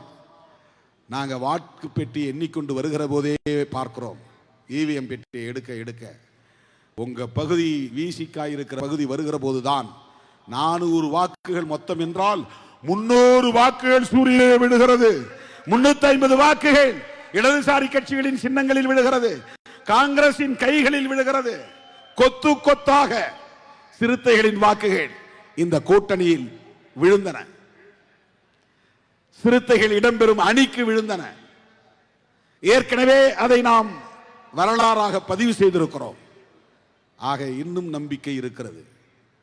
நாங்கள் வாக்கு பெட்டி எண்ணிக்கொண்டு வருகிற போதே பார்க்கிறோம், இவிஎம் பெட்டி எடுக்க எடுக்க உங்க பகுதி விசிகாய் இருக்கிற பகுதி வருகிற போதுதான் 400 வாக்குகள் மொத்தம் என்றால் 300 வாக்குகள் சூரியனே விழுகிறது, 350 வாக்குகள் இடதுசாரி கட்சிகளின் சின்னங்களில் விழுகிறது, காங்கிரசின் கைகளில் விழுகிறது. கொத்து கொத்தாக சிறுத்தைகளின் வாக்குகள் இந்த கூட்டணியில் விழுந்தன, சிறுத்தைகள் இடம்பெறும் அணிக்கு விழுந்தன. ஏற்கனவே அதை நாம் வரலாறாக பதிவு செய்திருக்கிறோம். ஆக இன்னும் நம்பிக்கை இருக்கிறது.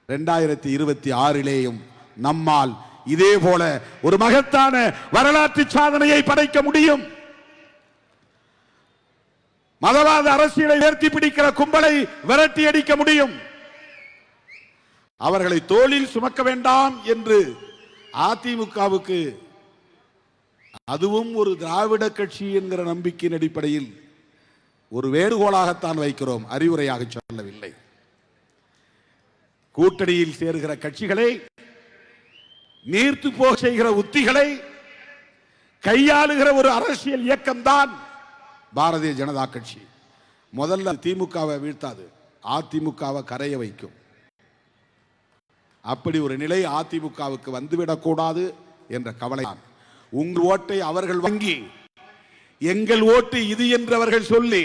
2026 நம்மால் இதே போல ஒரு மகத்தான வரலாற்று சாதனையை படைக்க முடியும். மதவாத அரசியலை உயர்த்தி பிடிக்கிற கும்பலை விரட்டி அடிக்க முடியும். அவர்களை தோளில் சுமக்க வேண்டாம் என்று அதிமுகவுக்கு, அதுவும் ஒரு திராவிட கட்சி என்கிற நம்பிக்கையின் அடிப்படையில் ஒரு வேண்டுகோளாகத்தான் வைக்கிறோம், அறிவுரையாக சொல்லவில்லை. கூட்டணியில் சேர்கிற கட்சிகளை நீர்த்து போக செய்கிற உத்திகளை கையாளுகிற ஒரு அரசியல் இயக்கம்தான் பாரதிய ஜனதா கட்சி. முதல்ல திமுகவை வீழ்த்தாது, அதிமுகவை கரைய வைக்கும். அப்படி ஒரு நிலை அதிமுகவுக்கு வந்துவிடக்கூடாது என்ற கவலை. உங்கள் ஓட்டை அவர்கள் வங்கி எங்கள் ஓட்டு இது என்றவர்கள் சொல்லி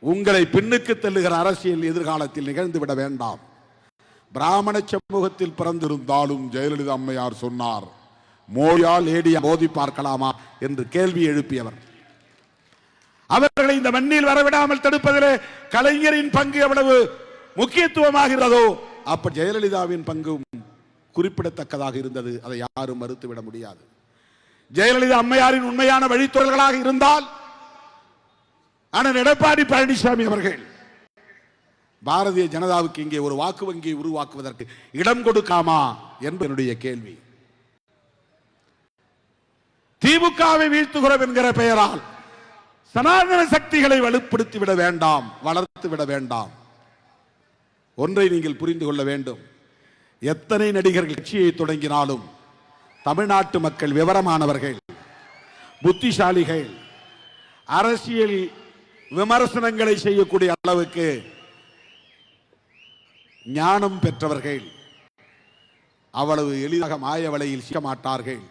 உங்களை பின்னுக்கு தள்ளுகிற அரசியல் எதிர்காலத்தில் நிகழ்ந்துவிட வேண்டாம். பிராமண சமூகத்தில் பிறந்திருந்தாலும் ஜெயலலிதா அம்மையார் சொன்னார், மோடியால் ஏடியா மோதி பார்க்கலாமா என்று கேள்வி எழுப்பியவர். அவர்களை இந்த மண்ணில் வரவிடாமல் தடுப்பதிலே கலைஞரின் பங்கு எவ்வளவு முக்கியத்துவமாகிறதோ அப்ப ஜெயலலிதாவின் பங்கும் குறிப்பிடத்தக்கதாக இருந்தது. அதை யாரும் மறுத்துவிட முடியாது. ஜெயலலிதா அம்மையாரின் உண்மையான வழித்தோழர்களாக இருந்தால் அண்ணன் எடப்பாடி பழனிசாமி அவர்கள் பாரதிய ஜனதாவுக்கு இங்கே ஒரு வாக்கு வங்கியை உருவாக்குவதற்கு இடம் கொடுக்காமா என்பதனுடைய கேள்வி. திமுகவை வீழ்த்துகிறோம் என்கிற பெயரால் சனாதன சக்திகளை வலுப்படுத்தி விட வேண்டாம், வளர்த்து விட வேண்டாம். ஒன்றை நீங்கள் புரிந்து கொள்ள வேண்டும், எத்தனை நடிகர்கள் கட்சியை தொடங்கினாலும் தமிழ்நாட்டு மக்கள் விவரமானவர்கள், புத்திசாலிகள், அரசியல் விமர்சனங்களை செய்யக்கூடிய அளவுக்கு ஞானம் பெற்றவர்கள். அவ்வளவு எளிதாக மாய வலையில் சிக்க மாட்டார்கள்.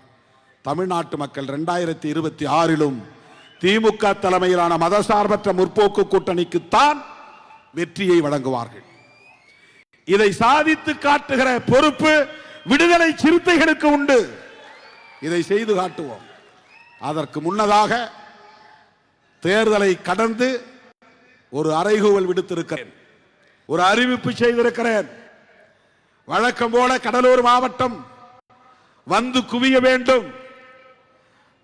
தமிழ்நாட்டு மக்கள் 2026 திமுக தலைமையிலான மதசார்பற்ற முற்போக்கு கூட்டணிக்குத்தான் வெற்றியை வழங்குவார்கள். இதை சாதித்து காட்டுகிற பொறுப்பு விடுதலை சிறுத்தைகளுக்கு உண்டு. இதை செய்து காட்டுவோம். அதற்கு முன்னதாக தேர்தலை கடந்து ஒரு அறைகூவல் விடுத்திருக்கிறேன், ஒரு அறிவிப்பு செய்திருக்கிறேன். வழக்கம் போல கடலூர் மாவட்டம் வந்து குவிய வேண்டும்.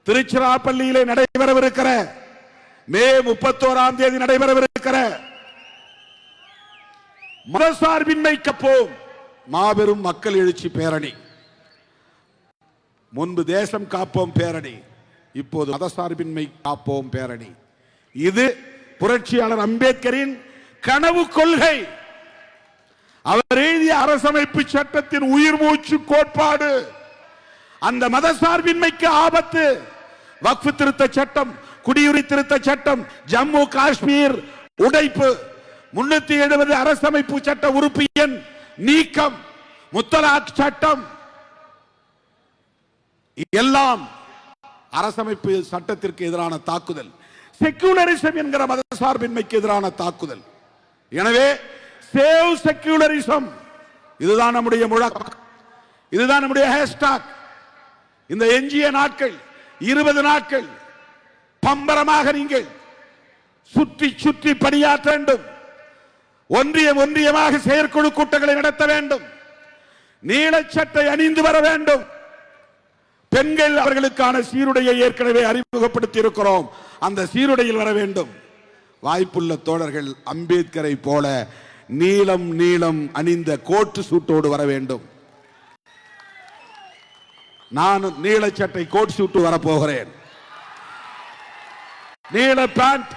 திருச்சிராப்பள்ளியிலே நடைபெறவிருக்கிற மே 31 நடைபெறவிருக்கிற மதசார்பின்மை காப்போம் மாபெரும் மக்கள் எழுச்சி பேரணி, முன்பு தேசம் காப்போம் பேரணி, இப்போது மதசார்பின்மை காப்போம் பேரணி. இது புரட்சியாளர் அம்பேத்கரின் கனவு கொள்கை. அவர் எழுதிய அரசமைப்பு சட்டத்தின் உயிர் மூச்சு கோட்பாடு. அந்த மதசார்பின்மைக்கு ஆபத்து. வக்ஃப் திருத்த சட்டம், குடியுரிமை திருத்த சட்டம், ஜம்மு காஷ்மீர் உடைப்பு, 370 அரசமைப்பு சட்ட உறுப்பு எண் நீக்கம், முத்தலாக் சட்டம், எல்லாம் அரசமைப்பு சட்டத்திற்கு எதிரான தாக்குதல். செக்குலரிசம் என்கிற மதசார்பின்மைக்கு எதிரான தாக்குதல். எனவே சேவ் செக்குலரிசம், இதுதான் நம்முடைய முழக்கம், இதுதான் நம்முடைய ஹேஷ்டாக். இந்த எஞ்சிய நாட்கள் 20 நாட்கள் பம்பரமாக நீங்கள் சுற்றி சுற்றி பணியாற்ற வேண்டும். ஒன்றியமாக செயற்குழு கூட்டங்களை நடத்த வேண்டும். நீலச்சட்டை அணிந்து வர வேண்டும். பெண்கள் அவர்களுக்கான சீருடையை ஏற்கனவே அறிமுகப்படுத்தி இருக்கிறோம். அந்த சீருடையில் வர வேண்டும். வாய்ப்புள்ள தோழர்கள் அம்பேத்கரை போல நீலம் நீளம் அணிந்த கோட்டு சூட்டோடு வர வேண்டும். நான் நீலச்சட்டை கோட் சூட்டு வரப்போகிறேன். நீல பேண்ட்,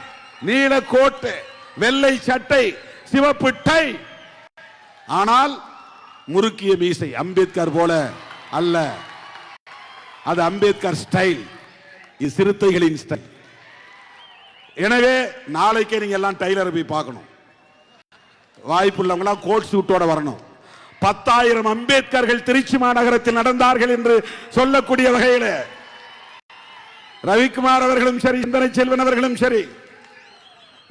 நீல கோட்டு, வெள்ளை சட்டை, சிவப்பு டை. ஆனால் முறுக்கிய மீசை அம்பேத்கர் போல அல்ல. அது அம்பேத்கர் ஸ்டைல், இது சிறுத்தைகளின் ஸ்டைல். எனவே நாளைக்கே நீங்க எல்லாம் டைலரை போய் பார்க்கணும். வாய்ப்புள்ளவங்களாம் கோட் சூட்டோட வரணும். 10,000 அம்பேத்கர்கள் திருச்சி மாநகரத்தில் நடந்தார்கள் என்று சொல்லக்கூடிய வகையில் ரவிக்குமார் அவர்களும் சரி, சிந்தனை செல்வன் அவர்களும் சரி,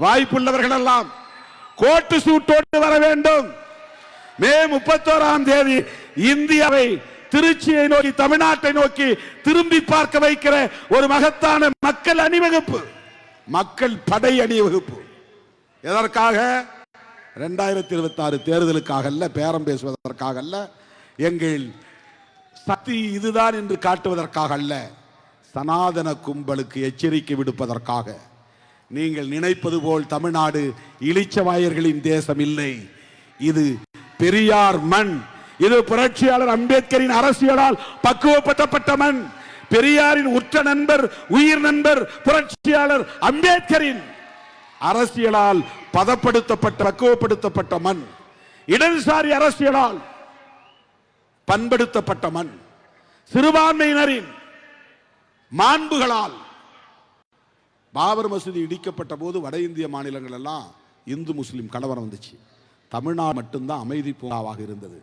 வாய்ப்புள்ளவர்கள் எல்லாம் கோட்டு சூட்டோடு வர வேண்டும். மே 31 இந்தியாவை திருச்சியை நோக்கி, தமிழ்நாட்டை நோக்கி திரும்பி பார்க்க வைக்கிற ஒரு மகத்தான மக்கள் அணிவகுப்பு, மக்கள் படை அணிவகுப்பு. எதற்காக? 2026 தேர்தலுக்காக அல்ல, பேரம் பேசுவதற்காக அல்ல, எங்கள் சக்தி இதுதான் என்று காட்டுவதற்காக அல்ல, சனாதன கும்பலுக்கு எச்சரிக்கை விடுப்பதற்காக. நீங்கள் நினைப்பது போல் தமிழ்நாடு இளிச்சவாயர்களின் தேசம் இல்லை. இது பெரியார் மண். இது புரட்சியாளர் அம்பேத்கரின் அரசியலால் பக்குவப்படுத்தப்பட்ட மண். பெரியாரின் உற்ற நண்பர், உயிர் நண்பர் புரட்சியாளர் அம்பேத்கரின் அரசியலால் பதப்படுத்தப்பட்ட, பக்குவப்படுத்தப்பட்ட மண். இடதுசாரி அரசியலால் பண்படுத்தப்பட்ட மண். சிறுபான்மையினரின் மாண்புகளால் பாபர் மசூதி இடிக்கப்பட்ட போது வட இந்திய மாநிலங்கள் எல்லாம் இந்து முஸ்லிம் கலவரம் வந்துச்சு. தமிழ்நாடு மட்டும்தான் அமைதி பூங்காவாக இருந்தது.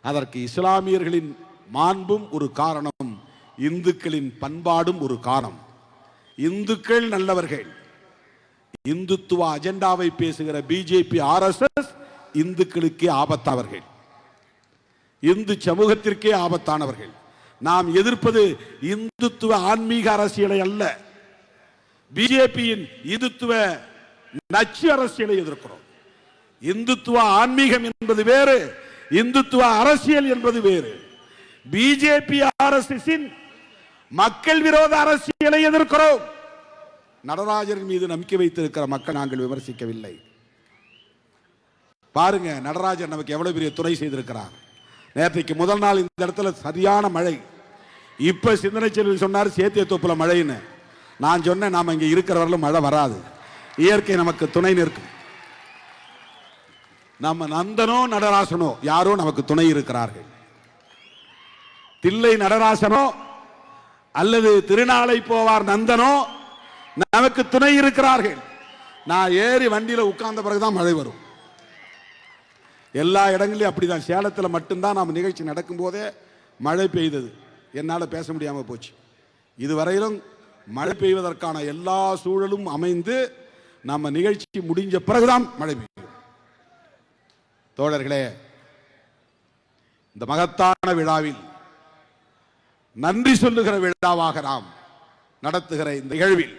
அதற்கு இஸ்லாமியர்களின் மாண்பும் ஒரு காரணம், இந்துக்களின் பண்பாடும் ஒரு காரணம். இந்துக்கள் நல்லவர்கள். இந்துத்துவ அஜெண்டாவை பேசுகிற பிஜேபி ஆர்எஸ்எஸ் இந்துக்களுக்கே ஆபத்தானவர்கள், இந்து சமூகத்திற்கே ஆபத்தானவர்கள். நாம் எதிர்ப்பது இந்துத்துவ ஆன்மீக அரசியலை அல்ல, பிஜேபியின் இந்துத்துவ நச்சு அரசியலை எதிர்க்கிறோம். இந்துத்துவ ஆன்மீகம் என்பது வேறு, இந்துத்துவ அரசியல் என்பது வேறு. பிஜேபி ஆர்எஸ்எஸின் மக்கள் விரோத அரசியலை எதிர்க்கிறோம். நடராஜரின் மீது நம்பிக்கை வைத்திருக்கிற மக்கள் நாங்கள் விமர்சிக்கவில்லை. பாருங்க, நடராஜர் நமக்கு எவ்வளவு பெரிய துணை செய்திருக்கிறார். நேற்றைக்கு முதல் நாள் இந்த இடத்துல சரியான மழை. இப்ப சிந்தனை செல்வி சொன்னார் சேத்திய தோப்புல மழைன்னு. நான் சொன்னேன், நாம இங்க இருக்கிறவர்களும் மழை வராது, இயற்கை நமக்கு துணை நிற்கும். நம்ம நந்தனோ நடராசனோ யாரோ நமக்கு துணை இருக்கிறார்கள். தில்லை நடராசனோ அல்லது திருநாளை போவார் நந்தனோ நமக்கு துணை இருக்கிறார்கள். நான் ஏறி வண்டியில உட்கார்ந்த பிறகுதான் மழை வரும். எல்லா இடங்களிலும் அப்படிதான். சேலத்தில் மட்டும்தான் நாம் நிகழ்ச்சி நடக்கும் போதே மழை பெய்தது, என்னால் பேச முடியாம போச்சு. இதுவரையிலும் மழை பெய்வதற்கான எல்லா சூழலும் அமைந்து நம்ம நிகழ்ச்சி முடிஞ்ச பிறகுதான் மழை பெய்யும். தோழர்களே, இந்த மகத்தான விழாவில் நன்றி சொல்லுகிற விழாவாக நாம் நடத்துகிற இந்த நிகழ்வில்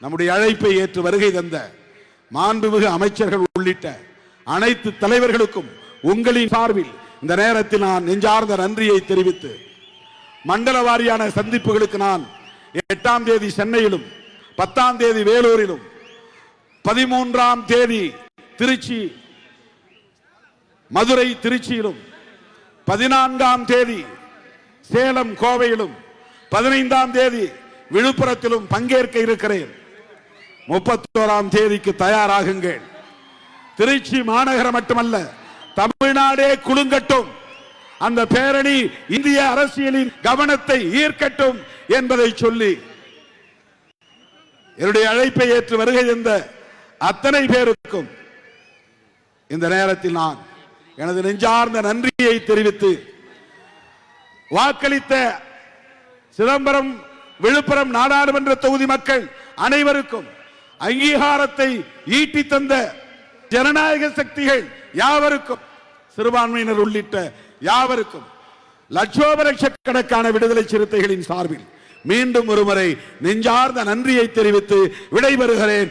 நம்முடைய அழைப்பை ஏற்று வருகை தந்த மாண்புமிகு அமைச்சர்கள் உள்ளிட்ட அனைத்து தலைவர்களுக்கும் உங்களின் சார்பில் இந்த நேரத்தில் நான் நெஞ்சார்ந்த நன்றியை தெரிவித்து, மண்டல வாரியான சந்திப்புகளுக்கு நான் 8ஆம் தேதி சென்னையிலும் 10ஆம் தேதி வேலூரிலும் 13ஆம் தேதி திருச்சி மதுரை திருச்சியிலும் 14ஆம் தேதி சேலம் கோவையிலும் 15ஆம் தேதி விழுப்புரத்திலும் பங்கேற்க இருக்கிறேன். 31ஆம் தேதிக்கு தயாராகுங்கள். திருச்சி மாநகரம் மட்டுமல்ல, தமிழ்நாடே குலுங்கட்டும், அந்த பேரணி இந்திய அரசியலின் கவனத்தை ஈர்க்கட்டும் என்பதை சொல்லி என்னுடைய அழைப்பை ஏற்று வருகை தந்த அத்தனை பேருக்கும் இந்த நேரத்தில் நான் எனது நெஞ்சார்ந்த நன்றியை தெரிவித்து, வாக்களித்த சிதம்பரம் விழுப்புரம் நாடாளுமன்ற தொகுதி மக்கள் அனைவருக்கும் அங்கீகாரத்தை ஈட்டி தந்த ஜனநாயக சக்திகள் யாவருக்கும், சிறுபான்மையினர் உள்ளிட்ட யாவருக்கும், லட்சோப லட்சக்கணக்கான விடுதலை சிறுத்தைகளின் சார்பில் மீண்டும் ஒருமுறை நெஞ்சார்ந்த நன்றியை தெரிவித்து விடைபெறுகிறேன்.